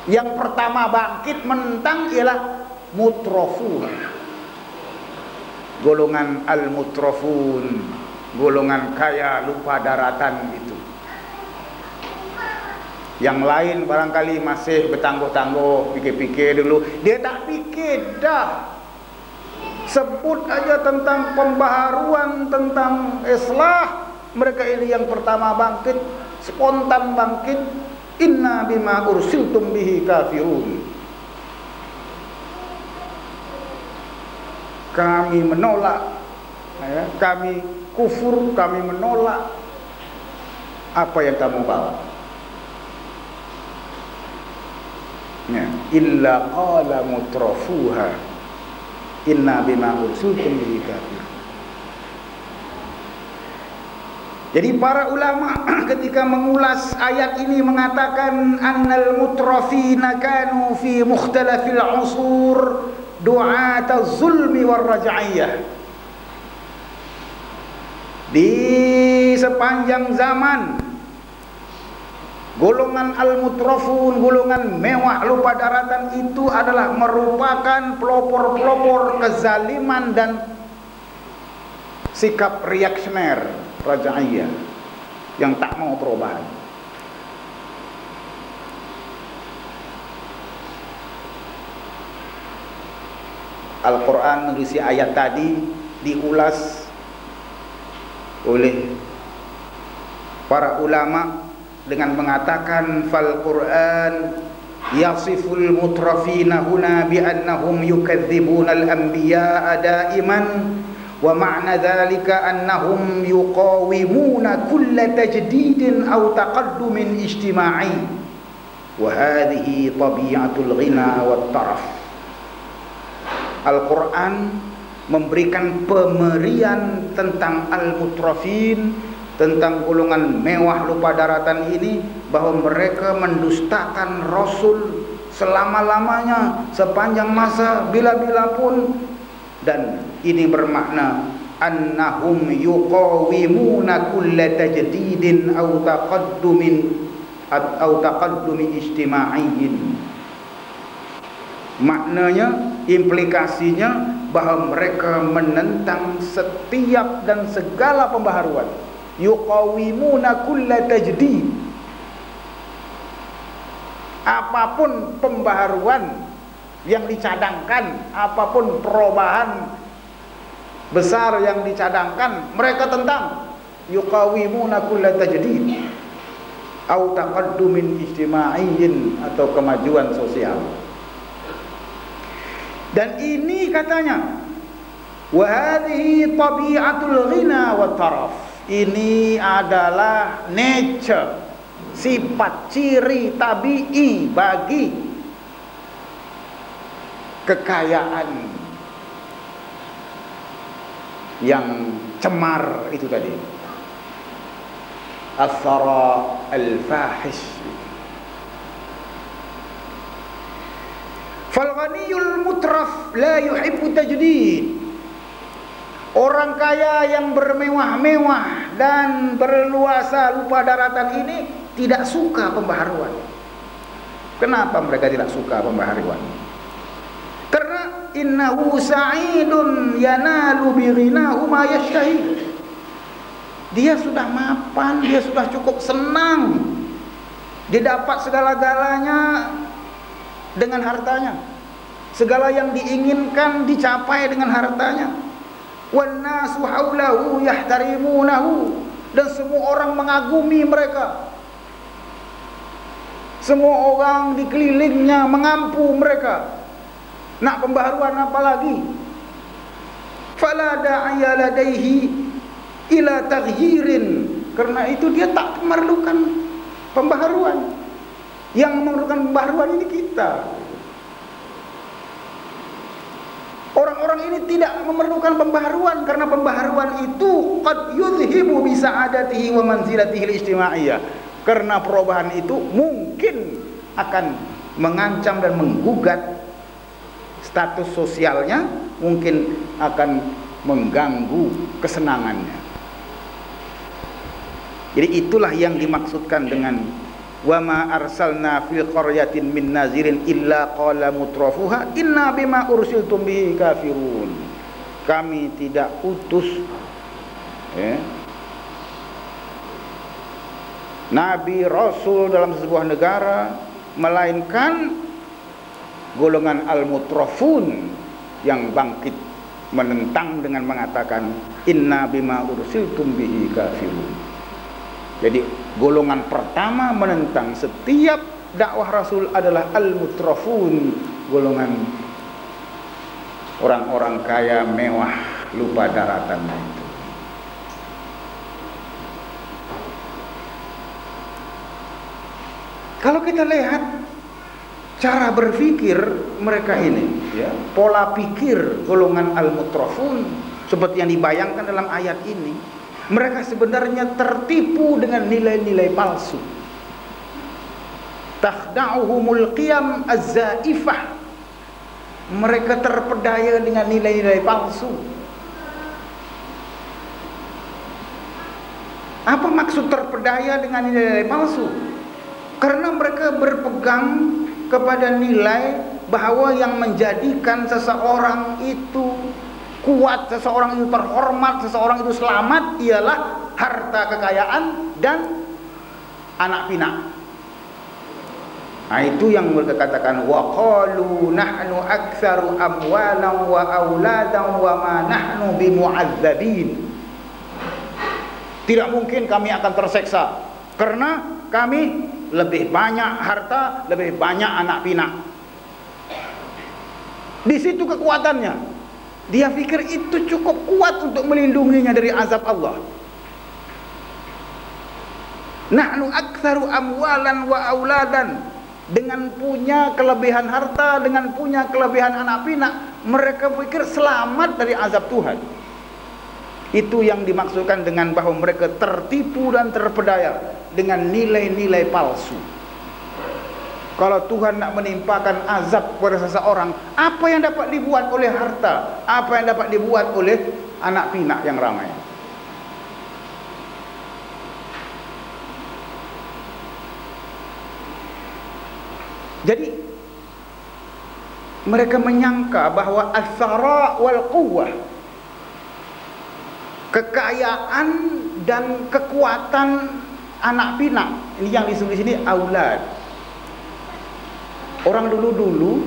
[SPEAKER 2] yang pertama bangkit menentang ialah mutrafuha, golongan al-mutrafun, golongan kaya lupa daratan itu. Yang lain barangkali masih bertangguh-tangguh, pikir-pikir dulu. Dia tak pikir dah. Sebut aja tentang pembaharuan, tentang islah, mereka ini yang pertama bangkit, spontan bangkit. Inna bima ursiltum bihi kafirun. Kami menolak, kami kufur, kami menolak apa yang kamu bawa. Illa qala mutrafuha inna bima ursiltum bihi kafir. Jadi para ulama ketika mengulas ayat ini mengatakan annal mutrafina kanu fi mukhtalafil usur du'ata zulmi war raj'iyah. Di sepanjang zaman golongan al-mutrafun, golongan mewah lupa daratan itu adalah merupakan pelopor-pelopor kezaliman dan sikap reaksioner raj'iyah yang tak mau perubahan. Al-Quran mengisi ayat tadi diulas oleh para ulama dengan mengatakan fal Quran yasiful mutrafina huna bi annahum yukadzibuna al-anbiya'a daiman wa ma'na dhalika annahum yuqawimuna kulla tajdidin aw taqaddumin ijtima'i wa hadhihi tabi'atul ghina wat taraf. Al-Quran memberikan pemerian tentang al-mutrafin, tentang golongan mewah lupa daratan ini, bahwa mereka mendustakan Rasul selama-lamanya, sepanjang masa, bila-bila pun. Dan ini bermakna annahum yuqawimuna kulla tajdidin aw taqaddumin atau taqaddumi ijtima'iyyin. Maknanya, implikasinya bahwa mereka menentang setiap dan segala pembaharuan. Yuqawimuna kulla tajdid. Apapun pembaharuan yang dicadangkan, apapun perubahan besar yang dicadangkan, mereka tentang. Yuqawimuna kulla tajdid au taqaddumin ijtima'iyyin, atau kemajuan sosial. Dan ini katanya, wa hadhihi tabi'atul ghina wa taraf. Ini adalah nature, sifat ciri tabi'i bagi kekayaan yang cemar itu tadi, athara al-fahish. Fal-ghaniyul mutraf la yuhibbu tajdid. Orang kaya yang bermewah-mewah dan berluasa lupa daratan ini tidak suka pembaharuan. Kenapa mereka tidak suka pembaharuan? Karena innahu sa'idun yanalu bi ghinahu ma yashtahi. Dia sudah mapan, dia sudah cukup senang. Dia dapat segala-galanya dengan hartanya. Segala yang diinginkan dicapai dengan hartanya. Wan nasu haulahu yahtarimunahu, dan semua orang mengagumi mereka. Semua orang di kelilingnya mengampu mereka. Nak pembaharuan apa lagi? Fala da'iya ladaihi ila taghyirin. Karena itu dia tak memerlukan pembaharuan. Yang memerlukan pembaharuan ini kita. Orang-orang ini tidak memerlukan pembaharuan, karena pembaharuan itu qad yudhibu bi sa'adatihi wa manzilatihi al-ijtima'iyyah. Karena perubahan itu mungkin akan mengancam dan menggugat status sosialnya, mungkin akan mengganggu kesenangannya. Jadi itulah yang dimaksudkan dengan wa ma arsalna fil qaryatin min nazirin illa qala mutrafuha inna bima ursiltum bihi kafirun. Kami tidak utus nabi rasul dalam sebuah negara melainkan golongan al-mutrafun yang bangkit menentang dengan mengatakan inna bima ursiltum bihi kafirun. Jadi golongan pertama menentang setiap dakwah Rasul adalah al-mutrafun, golongan orang-orang kaya mewah lupa daratan itu. Kalau kita lihat cara berpikir mereka ini, ya, pola pikir golongan al-mutrafun seperti yang dibayangkan dalam ayat ini, mereka sebenarnya tertipu dengan nilai-nilai palsu. Takhda'uhumul qiyam az-zaifah. Mereka terpedaya dengan nilai-nilai palsu. Apa maksud terpedaya dengan nilai-nilai palsu? Karena mereka berpegang kepada nilai bahwa yang menjadikan seseorang itu kuat, seseorang itu terhormat, seseorang itu selamat ialah harta kekayaan dan anak pinak. Nah, itu yang mereka katakan wa qalu nahnu aktsaru amwalan wa auladan wa ma nahnu bimu'adzabin. Tidak mungkin kami akan terseksa karena kami lebih banyak harta, lebih banyak anak pinak. Di situ kekuatannya. Dia pikir itu cukup kuat untuk melindunginya dari azab Allah. Nahnu aktsaru amwalan wa auladan. Dengan punya kelebihan harta, dengan punya kelebihan anak pinak, mereka pikir selamat dari azab Tuhan. Itu yang dimaksudkan dengan bahwa mereka tertipu dan terpedaya dengan nilai-nilai palsu. Kalau Tuhan nak menimpakan azab kepada seseorang, apa yang dapat dibuat oleh harta? Apa yang dapat dibuat oleh anak pinak yang ramai? Jadi mereka menyangka bahwa as-sara wal quwwah, kekayaan dan kekuatan anak pinak, ini yang disebut di sini aulad. Orang dulu-dulu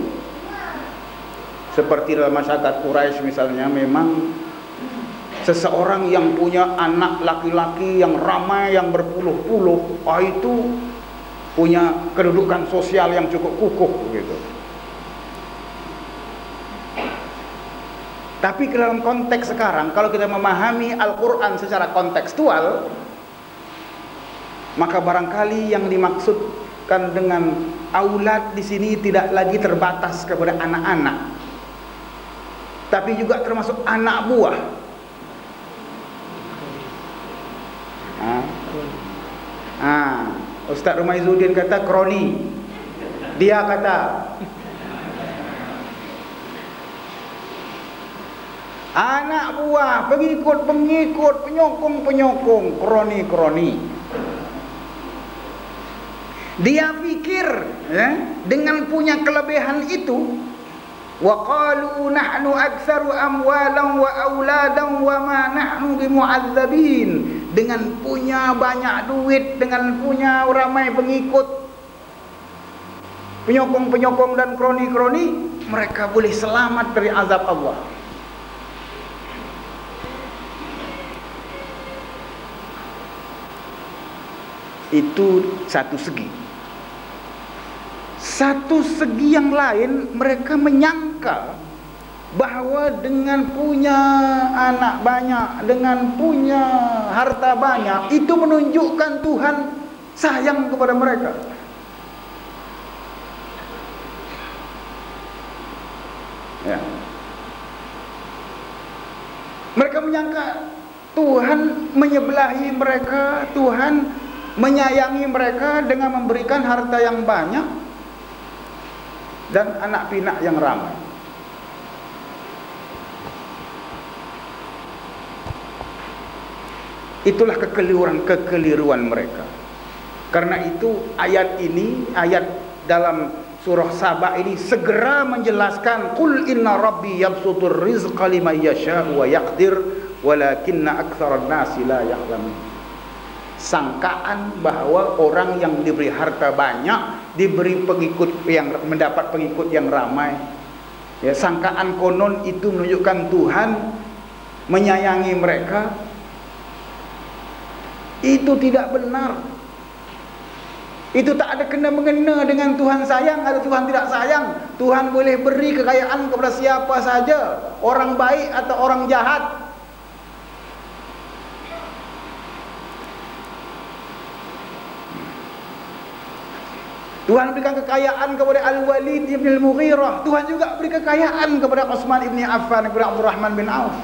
[SPEAKER 2] seperti dalam masyarakat Quraisy misalnya, memang seseorang yang punya anak laki-laki yang ramai, yang berpuluh-puluh, itu punya kedudukan sosial yang cukup kukuh gitu. Tapi dalam konteks sekarang, kalau kita memahami Al-Quran secara kontekstual, maka barangkali yang dimaksudkan dengan aulad di sini tidak lagi terbatas kepada anak-anak, tapi juga termasuk anak buah. Ustaz Rumaizuddin kata kroni. Dia kata anak buah, pengikut-pengikut, penyokong-penyokong, kroni-kroni. Dia pikir dengan punya kelebihan itu, wa qalu nahnu aktsaru amwalan wa auladan wa ma nahnu bimu'adzabin, dengan punya banyak duit, dengan punya ramai pengikut, penyokong-penyokong dan kroni-kroni, mereka boleh selamat dari azab Allah. Itu satu segi. Satu segi yang lain, mereka menyangka bahwa dengan punya anak banyak, dengan punya harta banyak, itu menunjukkan Tuhan sayang kepada mereka. Ya. Mereka menyangka Tuhan menyebelahi mereka, Tuhan menyayangi mereka dengan memberikan harta yang banyak dan anak pinak yang ramai. Itulah kekeliruan mereka. Karena itu ayat ini, ayat dalam surah Saba ini segera menjelaskan, qul inna rabbi yabsutur rizqa liman yasha'u wa yaqdir walakinna aktsaran nasi la ya'lamun. Sangkaan bahwa orang yang diberi harta banyak, diberi pengikut, yang mendapat pengikut yang ramai, ya, sangkaan konon itu menunjukkan Tuhan menyayangi mereka. Itu tidak benar. Itu tak ada kena-mengena dengan Tuhan sayang atau Tuhan tidak sayang. Tuhan boleh beri kekayaan kepada siapa saja, orang baik atau orang jahat. Tuhan berikan kekayaan kepada Al-Walid bin Al-Mughirah. Tuhan juga beri kekayaan kepada Utsman bin Affan, kepada Abdurrahman bin Auf.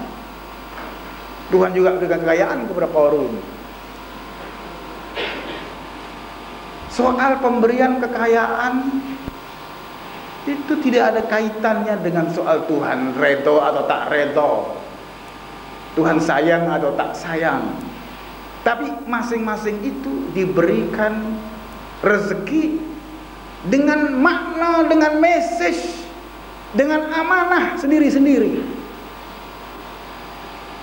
[SPEAKER 2] Tuhan juga berikan kekayaan kepada Qarun. Soal pemberian kekayaan itu tidak ada kaitannya dengan soal Tuhan redho atau tak redho, Tuhan sayang atau tak sayang. Tapi masing-masing itu diberikan rezeki dengan makna, dengan message, dengan amanah sendiri-sendiri.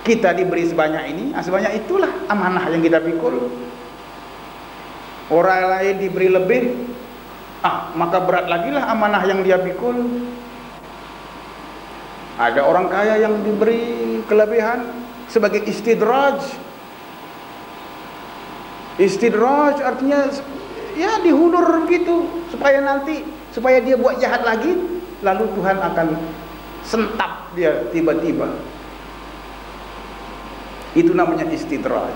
[SPEAKER 2] Kita diberi sebanyak ini, sebanyak itulah amanah yang kita pikul. Orang lain diberi lebih, maka berat lagi lah amanah yang dia pikul. Ada orang kaya yang diberi kelebihan sebagai istidraj. Istidraj artinya ya dihulur gitu, supaya dia buat jahat lagi, lalu Tuhan akan sentap dia tiba-tiba. Itu namanya istidraj.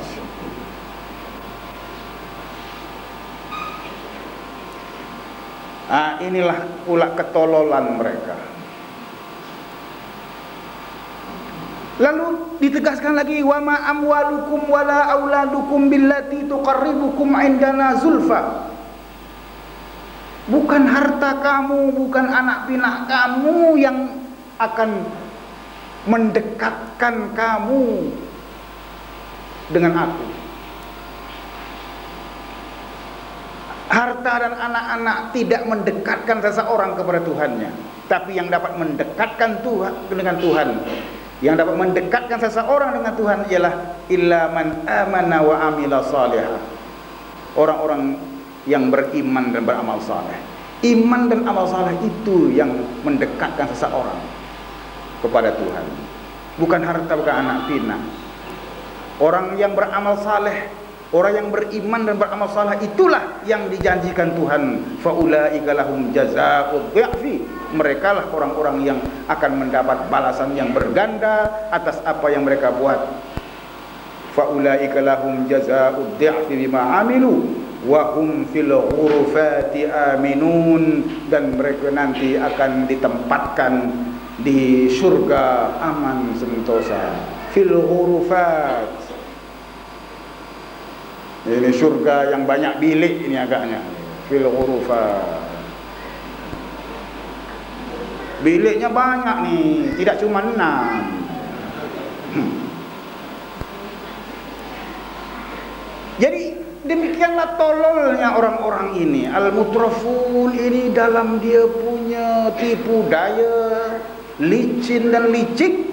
[SPEAKER 2] Inilah pula ketololan mereka. Lalu ditegaskan lagi, wa ma amwalukum wala auladukum billati tuqarribukum indana zulfa. Bukan harta kamu, bukan anak pinak kamu yang akan mendekatkan kamu dengan aku. Harta harta dan anak-anak tidak mendekatkan seseorang kepada Tuhannya. Tapi yang dapat mendekatkan Tuhan dengan Tuhan, yang dapat mendekatkan seseorang dengan Tuhan ialah illa man amana wa amila salihah. Orang-orang yang beriman dan beramal saleh. Iman dan amal saleh itu yang mendekatkan seseorang kepada Tuhan. Bukan harta, bukan anak pinak. Orang yang beramal saleh, orang yang beriman dan beramal saleh, itulah yang dijanjikan Tuhan. Faulaika lahum jazaa'ud dhi'fi. Mereka lah orang-orang yang akan mendapat balasan yang berganda atas apa yang mereka buat. Faulaika lahum jazaa'ud dhi'fi bima 'amilu wa hum fil ghurufati aminun. Dan mereka nanti akan ditempatkan di surga aman sentosa. Fil ghurufat. Ini surga yang banyak bilik ini agaknya. Fil ghurufat. Biliknya banyak nih, tidak cuma 6. Jadi demikianlah tololnya orang-orang ini. Al-mutrafun ini dalam dia punya tipu daya, licin dan licik,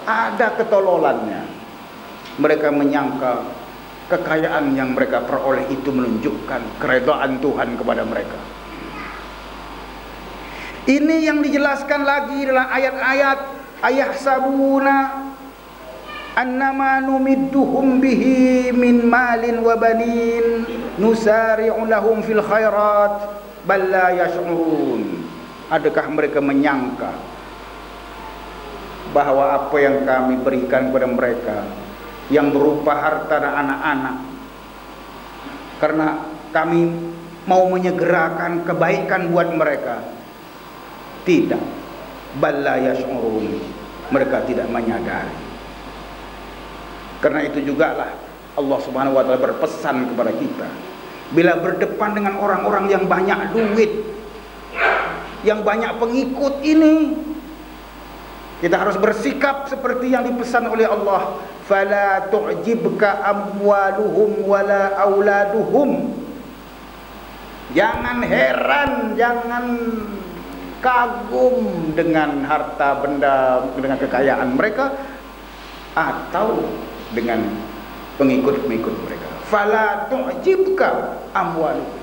[SPEAKER 2] ada ketololannya. Mereka menyangka kekayaan yang mereka peroleh itu menunjukkan keredaan Tuhan kepada mereka. Ini yang dijelaskan lagi dalam ayat-ayat ayahsabuna annama numidduhum bihi min malin wa banin nusari'u lahum fil khairat bal la yash'urun. Adakah mereka menyangka bahwa apa yang kami berikan kepada mereka yang berupa harta dan anak-anak, karena kami mau menyegerakan kebaikan buat mereka? Tidak. Balla yash'urun. Mereka tidak menyadari. Karena itu jugalah Allah Subhanahu wa taala berpesan kepada kita, bila berdepan dengan orang-orang yang banyak duit, yang banyak pengikut ini, kita harus bersikap seperti yang dipesan oleh Allah. Fala tu'jibka amwaluhum wala auladuhum. Jangan heran, jangan kagum dengan harta benda, dengan kekayaan mereka atau dengan pengikut-pengikut mereka. Fala tu'jibka amwaluhum.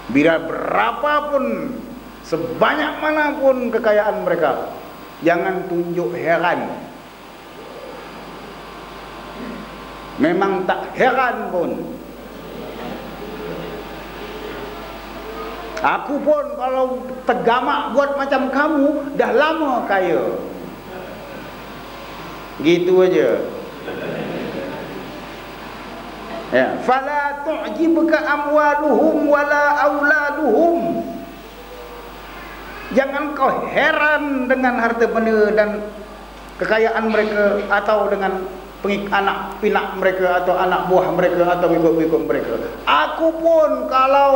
[SPEAKER 2] Bila berapapun, sebanyak manapun kekayaan mereka, jangan tunjuk heran. Memang tak heran pun. Aku pun kalau tegamak buat macam kamu, dah lama kaya. Gitu aja. Ya, fala tu'jibka amwaluhum wala auladuhum. Jangan kau heran dengan harta benda dan kekayaan mereka, atau dengan anak pinak mereka, atau anak buah mereka, atau pengikut-pengikut mereka. Aku pun kalau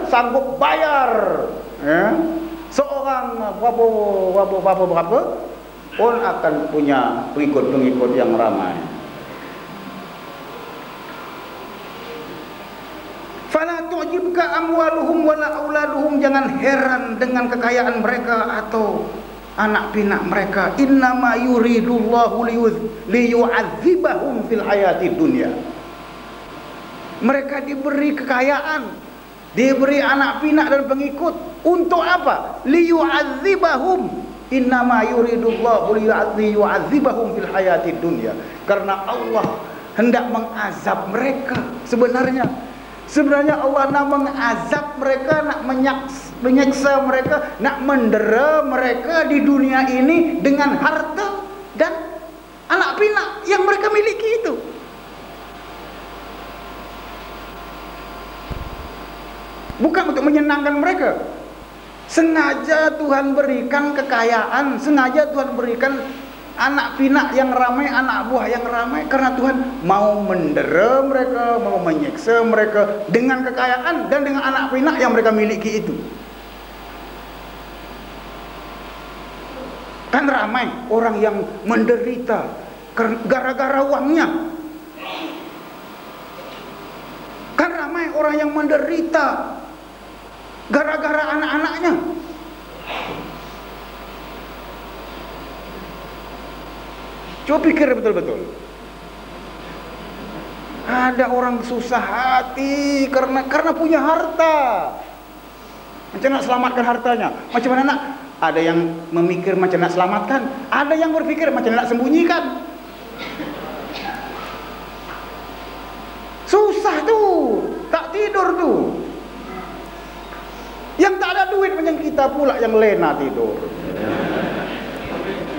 [SPEAKER 2] sanggup bayar seorang berapa pun akan punya pengikut-pengikut yang ramai. Fala tu'jibka amwaluhum wala auladuhum. Jangan heran dengan kekayaan mereka atau anak pinak mereka. Innama yuridullahu liyu'adzibahum fil hayati dunya. Mereka diberi kekayaan, diberi anak pinak dan pengikut. Untuk apa? Liyu'adzibahum. Innama yuridullahu liyu'adzibahum fil hayati dunya. Karena Allah hendak mengazab mereka. Sebenarnya Allah nak mengazab mereka, nak menyiksa mereka, nak mendera mereka di dunia ini dengan harta dan anak pinak yang mereka miliki itu. Bukan untuk menyenangkan mereka. Sengaja Tuhan berikan kekayaan, sengaja Tuhan berikan anak pinak yang ramai, anak buah yang ramai, karena Tuhan mau mendera mereka, mau menyiksa mereka dengan kekayaan dan dengan anak pinak yang mereka miliki itu. Kan ramai orang yang menderita gara-gara uangnya. Ramai orang yang menderita gara-gara anak-anaknya. Coba pikir betul-betul. Ada orang susah hati karena punya harta. Macam nak selamatkan hartanya. Macam mana nak? Ada yang memikir macam nak selamatkan, ada yang berpikir macam nak sembunyikan. Susah tuh, tak tidur tuh. Yang tak ada duit macam kita pula yang lena tidur.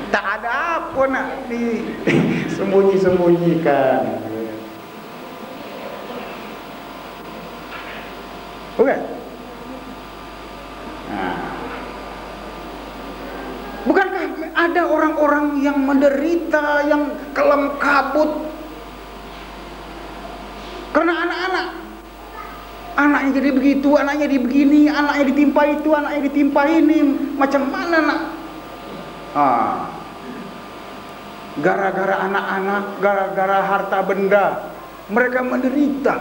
[SPEAKER 2] Tak ada apa nak disembunyi-sembunyikan. Bukan? Nah. Bukankah ada orang-orang yang menderita, yang kelam kabut karena anak-anak? Anaknya jadi begitu, anaknya jadi begini, anaknya ditimpa itu, anaknya ditimpa ini. Macam mana nak? Gara-gara anak-anak, gara-gara harta benda, mereka menderita.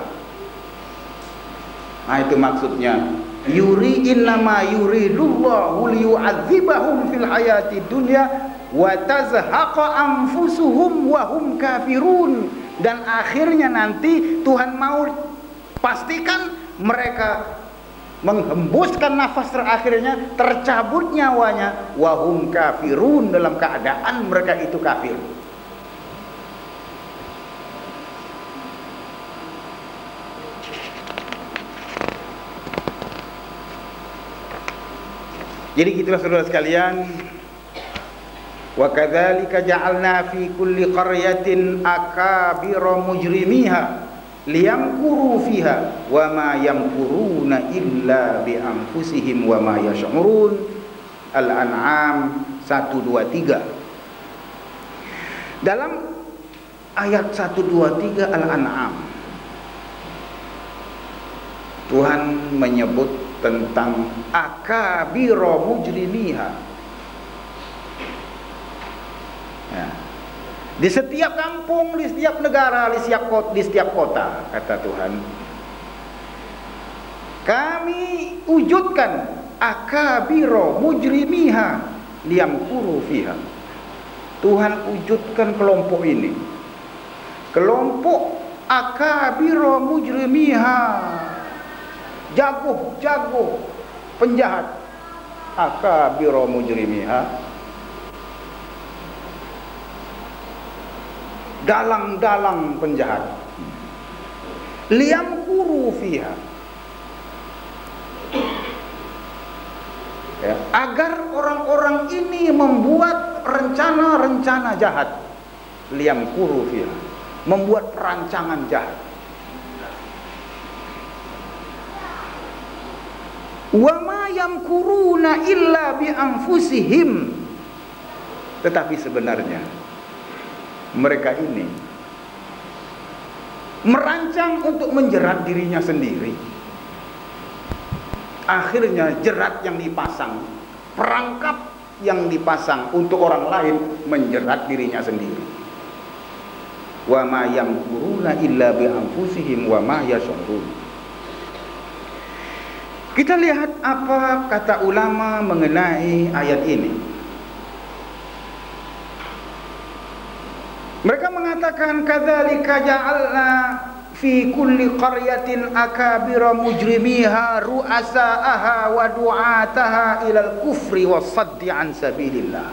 [SPEAKER 2] Nah, itu maksudnya. Innama yuridullahu liyu'adzibahum fil hayati dunya wa tazhaqa anfusuhum wa hum kafirun. Dan akhirnya nanti Tuhan mau pastikan mereka menghembuskan nafas terakhirnya, tercabut nyawanya, wa hum kafirun, dalam keadaan mereka itu kafir. Jadi gitulah saudara sekalian. Wa kadzalika ja'alna fi kulli qaryatin akabira mujrimiha liyamkuru fiha wa ma yamkuruna illa bi anfusihim wa ma yash'urun. Al-An'am 123. Dalam ayat 123 Al-An'am, Tuhan menyebut tentang akabira mujrimiha. Ya. Di setiap kampung, di setiap negara, di setiap kota, kata Tuhan, kami wujudkan akabira mujrimiha liyamkuru fiha. Tuhan wujudkan kelompok ini, kelompok akabira mujrimiha, jago penjahat, akabira mujrimiha, dalang penjahat, liyamkuru fiha, ya, agar orang-orang ini membuat rencana-rencana jahat. Liyamkuru fiha, membuat perancangan jahat. Wa ma yamkuruna illa bi anfusihim. Tetapi sebenarnya mereka ini merancang untuk menjerat dirinya sendiri. Akhirnya jerat yang dipasang, perangkap yang dipasang untuk orang lain menjerat dirinya sendiri. Wa ma yamkuruna illa bi anfusihim wa ma yash'urun. Kita lihat apa kata ulama mengenai ayat ini. Mereka mengatakan kadzalika ja'alna fi kulli qaryatin akabira mujrimiha ru'asa'aha wa du'ataha ilal kufri was-saddi an sabilillah.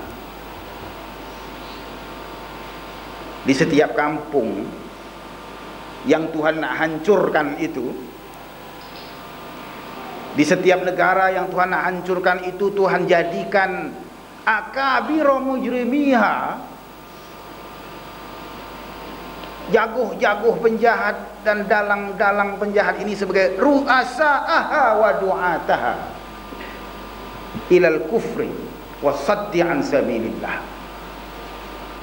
[SPEAKER 2] Di setiap kampung yang Tuhan nak hancurkan itu, di setiap negara yang Tuhan nak hancurkan itu, Tuhan jadikan akabira mujrimiha, jago-jago penjahat dan dalang-dalang penjahat ini sebagai ru'asa'aha wa du'ataha ilal kufri wasaddi an sabilillah.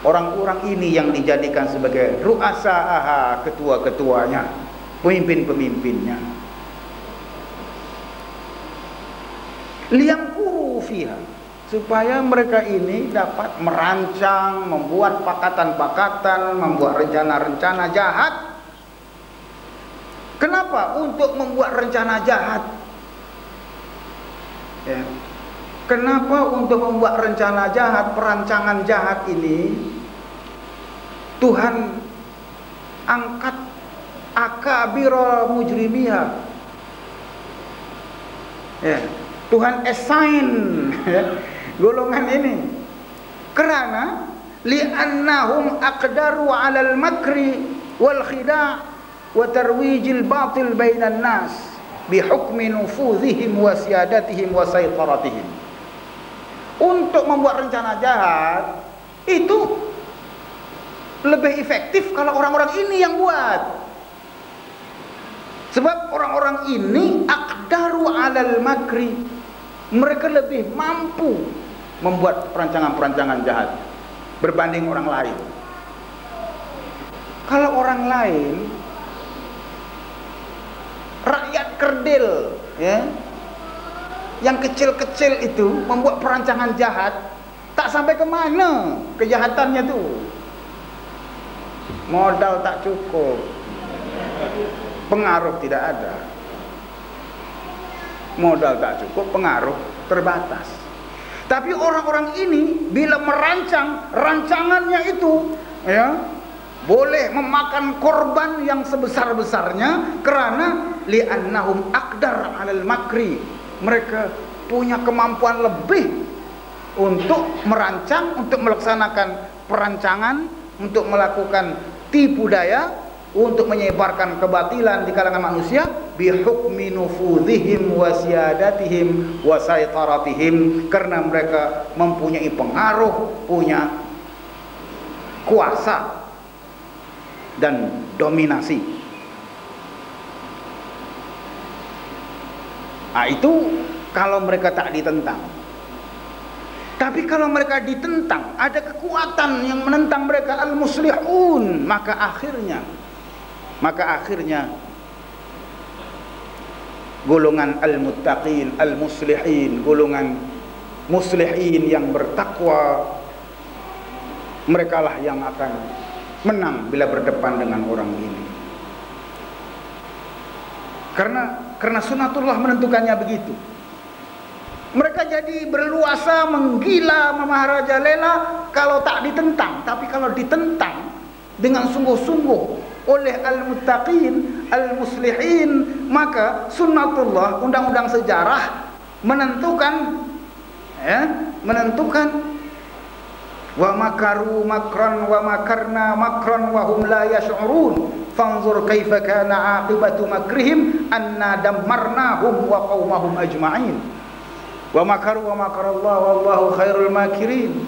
[SPEAKER 2] Orang-orang ini yang dijadikan sebagai ru'asa'aha, ketua-ketuanya, pemimpin-pemimpinnya, liyamkuru fiha, supaya mereka ini dapat merancang, membuat pakatan-pakatan, membuat rencana-rencana jahat Kenapa? Untuk membuat rencana jahat. Ya. Kenapa untuk membuat rencana jahat, perancangan jahat ini Tuhan angkat akabira mujrimiha. Ya. Tuhan assign golongan ini karena li'annahum aqdaru 'alal makri wal khida' wa tarwijil batil bainan nas bihukmi nufuzihim wa siyadatihim wa saytaratihim. Untuk membuat rencana jahat itu lebih efektif kalau orang-orang ini yang buat. Sebab orang-orang ini aqdaru 'alal makri, mereka lebih mampu membuat perancangan-perancangan jahat berbanding orang lain. Kalau orang lain rakyat kerdil, ya, yang kecil-kecil itu membuat perancangan jahat, tak sampai ke mana kejahatannya tuh. Modal tak cukup, pengaruh tidak ada. Modal tak cukup, pengaruh terbatas. Tapi orang-orang ini bila merancang, rancangannya itu, ya, boleh memakan korban yang sebesar-besarnya karena li'annahum aqdar 'alal makri. Mereka punya kemampuan lebih untuk merancang, untuk melaksanakan perancangan, untuk melakukan tipu daya, untuk menyebarkan kebatilan di kalangan manusia bihukmi nufuzihim wa siyadatihim wa saytaratihim, karena mereka mempunyai pengaruh, punya kuasa dan dominasi. Nah, itu kalau mereka tak ditentang. Tapi kalau mereka ditentang, ada kekuatan yang menentang mereka, al-muslihun, maka akhirnya golongan al-muttaqin, al-muslihin, golongan muslihin yang bertakwa, merekalah yang akan menang bila berdepan dengan orang ini. Karena sunatullah menentukannya begitu. Mereka jadi berluasa, menggila, memaharajalela kalau tak ditentang. Tapi kalau ditentang dengan sungguh-sungguh oleh al-muttaqin, al-muslihin, maka sunnatullah, undang-undang sejarah menentukan, wa makaru makran wa makarna makran wa hum la yash'urun fanzur kaifa kana aqibatu makrihim anna dammarnahum wa qaumahum ajma'in wa makaru wa makarallahu wallahu khairul makirin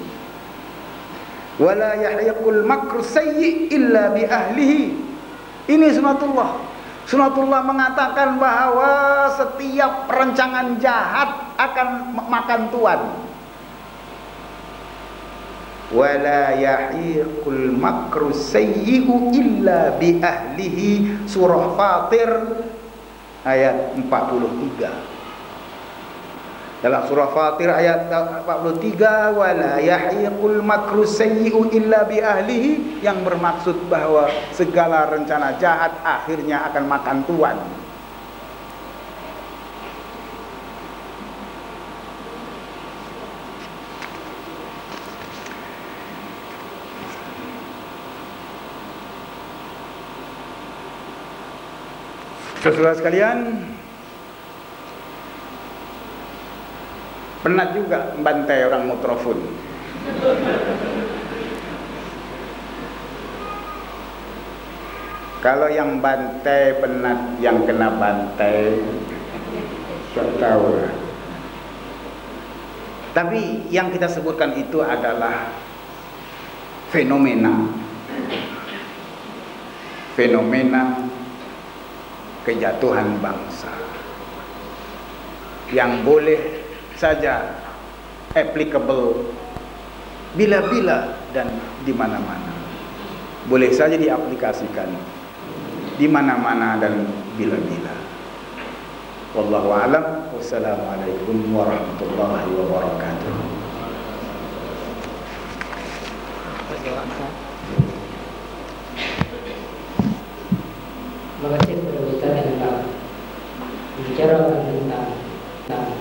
[SPEAKER 2] wa la yahiqul makru sayyi illa bi ahlihi. Ini sunatullah. Sunatullah mengatakan bahwa setiap perancangan jahat akan makan tuan. Wala yahiqul makru sayyi'u illa bi ahlihi. Surah Fatir ayat 43. Dalam surah Fatir ayat 43, wala yahiqul makru sayyi'u illa bi ahlihi, yang bermaksud bahwa segala rencana jahat akhirnya akan makan tuan. Saudara sekalian, penat juga bantai orang mikrofon. Kalau yang bantai penat, yang kena bantai tak tahu. Tapi yang kita sebutkan itu adalah fenomena kejatuhan bangsa yang boleh saja applicable bila-bila dan di mana-mana. Boleh saja diaplikasikan di mana-mana dan bila-bila. Wallahu a'lam. Wassalamualaikum warahmatullahi wabarakatuh.
[SPEAKER 3] Terima kasih kepada kita. membicarakan tentang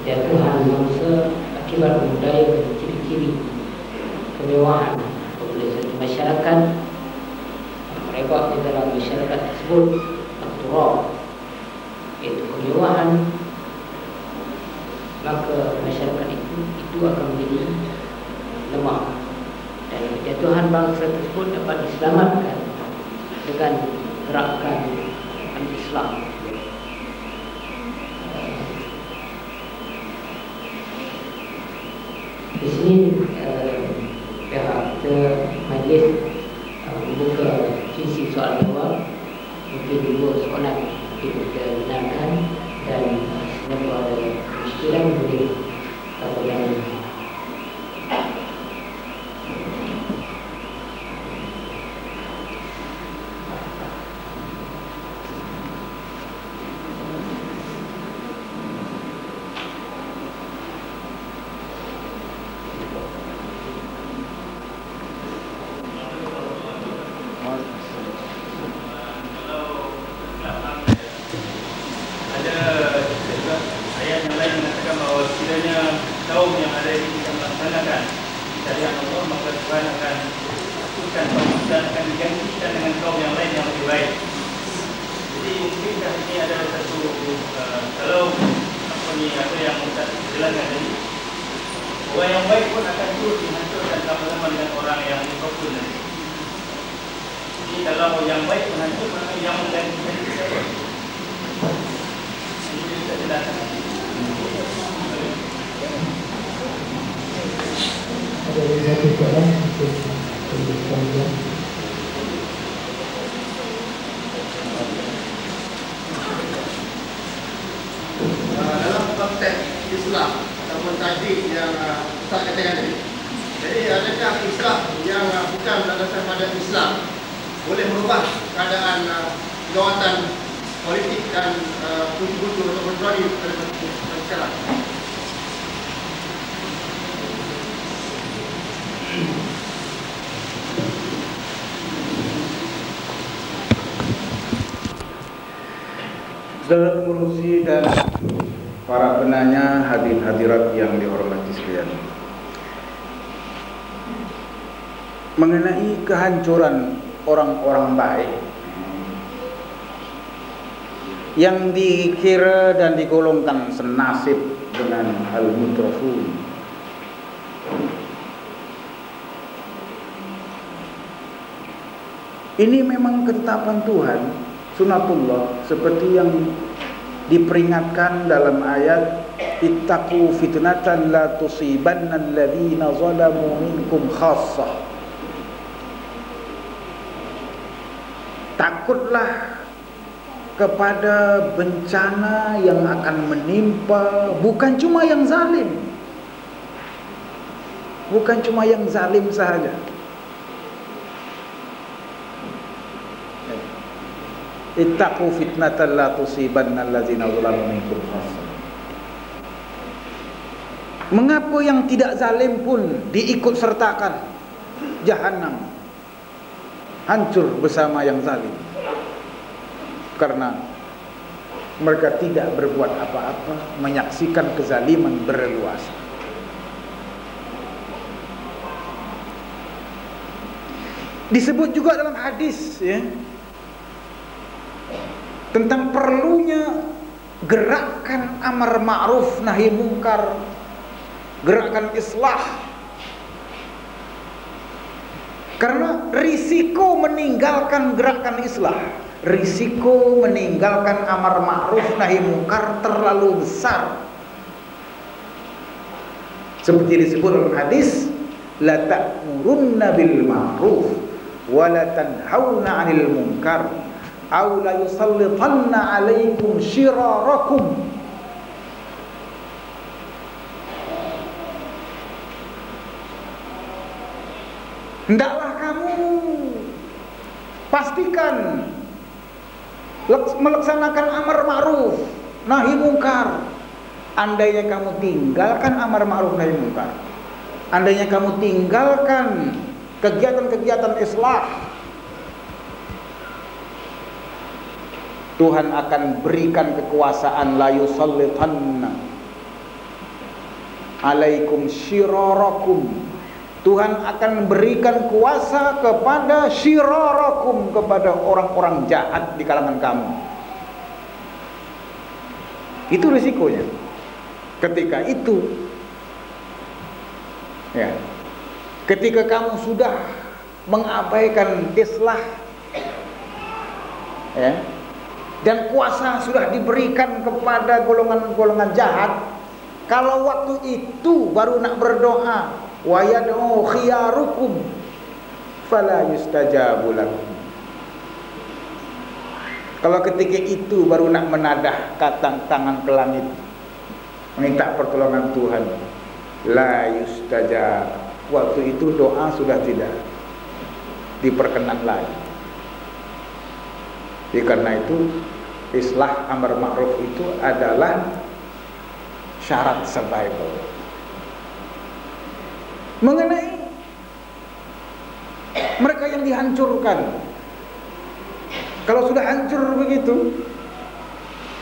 [SPEAKER 3] jatuhan manusia akibat budaya dan ciri-ciri kemewahan apabila satu masyarakat mereka di dalam masyarakat tersebut natural, yaitu kemewahan, maka masyarakat itu akan menjadi lemah dan kejatuhan bangsa tersebut dapat diselamatkan dengan gerakan Islam. Di sini pihak majlis membuka sisi soal jawab, mungkin dua soalan kita benarkan dan sebenarnya ada muskilan boleh yang
[SPEAKER 4] dalam konteks Islam ataupun tajdid yang Ustaz katakan tadi. Jadi adakah Islam yang bukan berdasarkan pada Islam boleh merubah keadaan jawatan politik dan kunci-kunci atau kontroli sekarang?
[SPEAKER 2] Saudara pengurusi dan para penanya, hadirin-hadirat yang dihormati sekalian, mengenai kehancuran orang-orang baik yang dikira dan digolongkan senasib dengan al-mutrafun, ini memang ketetapan Tuhan, sunatullah, seperti yang diperingatkan dalam ayat ittaqu fitnatan la tusibanna alladhina zalamu minkum khassah. Takutlah kepada bencana yang akan menimpa bukan cuma yang zalim, bukan cuma yang zalim sahaja. Ittaqu fitnatan la tusibanna allazina zalamu minkum khassah. Mengapa yang tidak zalim pun diikut sertakan jahanam, hancur bersama yang zalim? Karena mereka tidak berbuat apa-apa, menyaksikan kezaliman berleluasa. Disebut juga dalam hadis, ya, tentang perlunya gerakan amar ma'ruf nahi mungkar, gerakan islah. Karena risiko meninggalkan gerakan islah, risiko meninggalkan amar ma'ruf nahi mungkar terlalu besar. Seperti disebut dalam hadis, la ta'murunna bil ma'ruf wa la tanhauna 'anil munkar aw la yusallitanna 'alaikum shirarakum. Hendaklah kamu pastikan melaksanakan amar ma'ruf nahi mungkar. Andainya kamu tinggalkan amar ma'ruf nahi mungkar, andainya kamu tinggalkan kegiatan-kegiatan islah, Tuhan akan berikan kekuasaan, la yusallitanna alaikum syirarakum. Tuhan akan berikan kuasa kepada syirarakum, kepada orang-orang jahat di kalangan kamu. Itu risikonya. Ketika itu, ya, ketika kamu sudah mengabaikan islah, ya, dan kuasa sudah diberikan kepada golongan-golongan jahat, kalau waktu itu baru nak berdoa, wa yad'u khiyarukum fala yustajabu lakum. Kalau ketika itu baru nak menadah tangan ke langit minta pertolongan Tuhan, la yustajab, waktu itu doa sudah tidak diperkenan lagi. Jadi karena itu islah amar ma'ruf itu adalah syarat survival. Mengenai mereka yang dihancurkan, kalau sudah hancur begitu,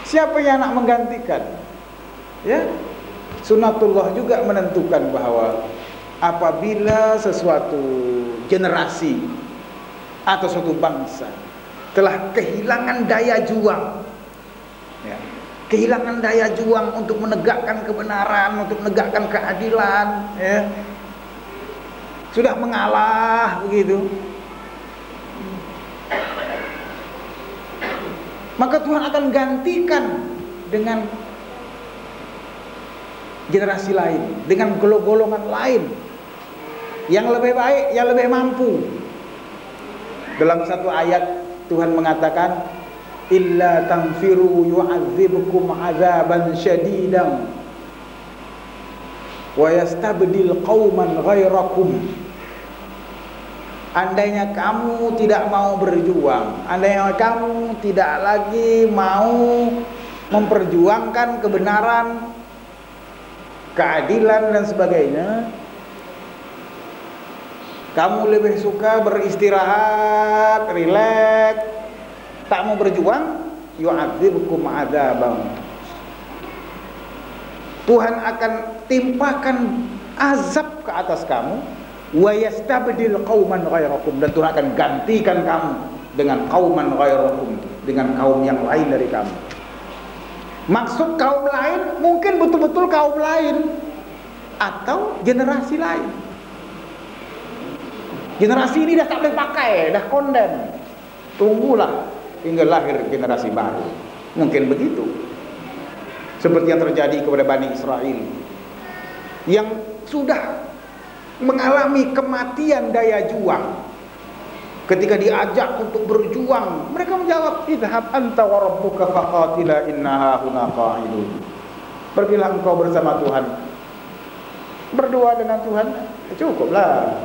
[SPEAKER 2] siapa yang nak menggantikan? Ya, sunatullah juga menentukan bahwa apabila sesuatu generasi atau suatu bangsa telah kehilangan daya juang, ya, kehilangan daya juang untuk menegakkan kebenaran, untuk menegakkan keadilan, ya, sudah mengalah begitu, maka Tuhan akan gantikan dengan generasi lain, dengan golongan lain yang lebih baik, yang lebih mampu. Dalam satu ayat Tuhan mengatakan, illa tanfiru yu'adzibkum 'adzaban syadidan wa yastabdil qauman ghairakum. Andainya kamu tidak mau berjuang, andainya kamu tidak lagi mau memperjuangkan kebenaran, keadilan dan sebagainya, kamu lebih suka beristirahat, rileks, tak mau berjuang, yu'adzibkum 'adzaban, Tuhan akan timpakan azab ke atas kamu, wa yastabdil qauman ghairakum, dan Tuhan akan gantikan kamu dengan qauman ghairakum, dengan kaum yang lain dari kamu. Maksud kaum lain mungkin betul-betul kaum lain atau generasi lain. Generasi ini dah tak boleh pakai, dah kondem. Tunggulah hingga lahir generasi baru. Mungkin begitu. Seperti yang terjadi kepada Bani Israel yang sudah mengalami kematian daya juang. Ketika diajak untuk berjuang, mereka menjawab, idhab anta wa rabbuka faqatila innaha huna qa'idun. Pergilah engkau bersama Tuhan, berdoa dengan Tuhan, cukuplah.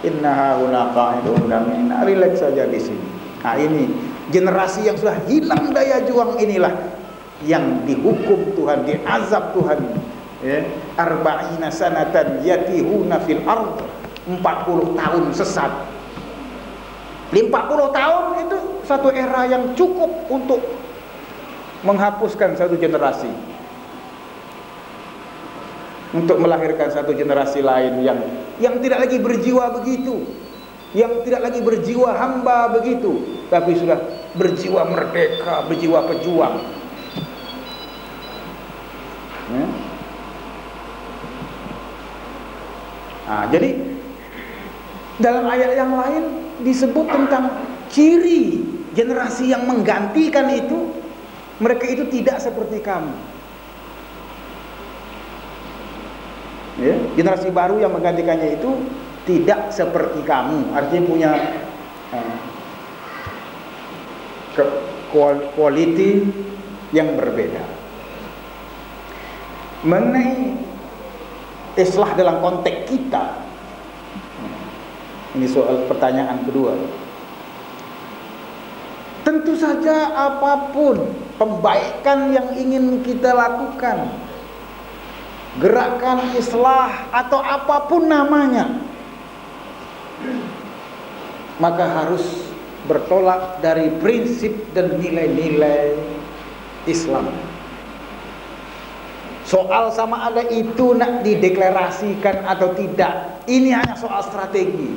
[SPEAKER 2] Innaha huna qa'idun, dan relax saja di sini. Nah, ini generasi yang sudah hilang daya juang, inilah yang dihukum Tuhan, diazab Tuhan, ya. Arba'ina sanatan yatihuna fil ard, 40 tahun sesat. Di 40 tahun itu satu era yang cukup untuk menghapuskan satu generasi, untuk melahirkan satu generasi lain yang tidak lagi berjiwa begitu, yang tidak lagi berjiwa hamba begitu, tapi sudah berjiwa merdeka, berjiwa pejuang. Ya. Nah, jadi dalam ayat yang lain disebut tentang ciri generasi yang menggantikan itu, mereka itu tidak seperti kamu. Ya, generasi baru yang menggantikannya itu tidak seperti kamu, artinya punya quality yang berbeda. Mengenai islah dalam konteks kita, ini soal pertanyaan kedua. Tentu saja apapun pembaikan yang ingin kita lakukan, gerakan islah atau apapun namanya, maka harus bertolak dari prinsip dan nilai-nilai Islam. Soal sama ada itu nak dideklarasikan atau tidak, ini hanya soal strategi.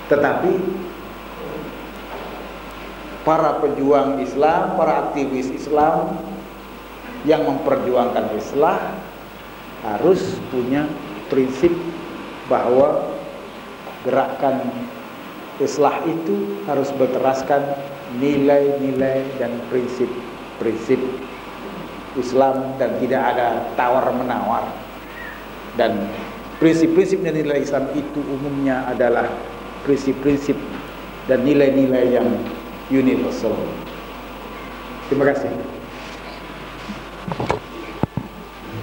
[SPEAKER 2] Tetapi para pejuang Islam, para aktivis Islam yang memperjuangkan Islam harus punya prinsip bahwa gerakan Islah itu harus berteraskan nilai-nilai dan prinsip-prinsip Islam dan tidak ada tawar-menawar. Dan prinsip-prinsip dan nilai Islam itu umumnya adalah prinsip-prinsip dan nilai-nilai yang universal. Terima kasih.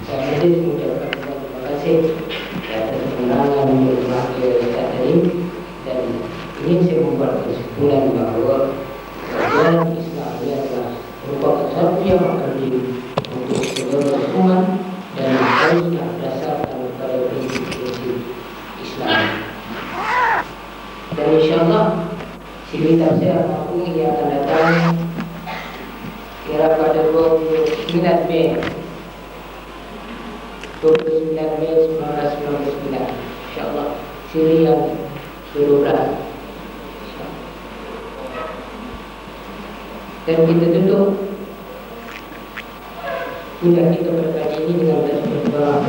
[SPEAKER 3] Saya mengucapkan terima kasih atas kemenangan berbagai tadi, dan ingin saya membuat kesimpulan bahwa ajaran Islam ini adalah merupakan satu yang akan untuk seluruh umat dan haruslah berdasarkan pada prinsip-prinsip Islam. Dan insyaallah sidang tafsir Al-Quran yang akan datang kira pada 29 Mei 1999, insyaallah siri yang ke-12. Dan kita tutup kuliah kita pada kali ini dengan berdoa.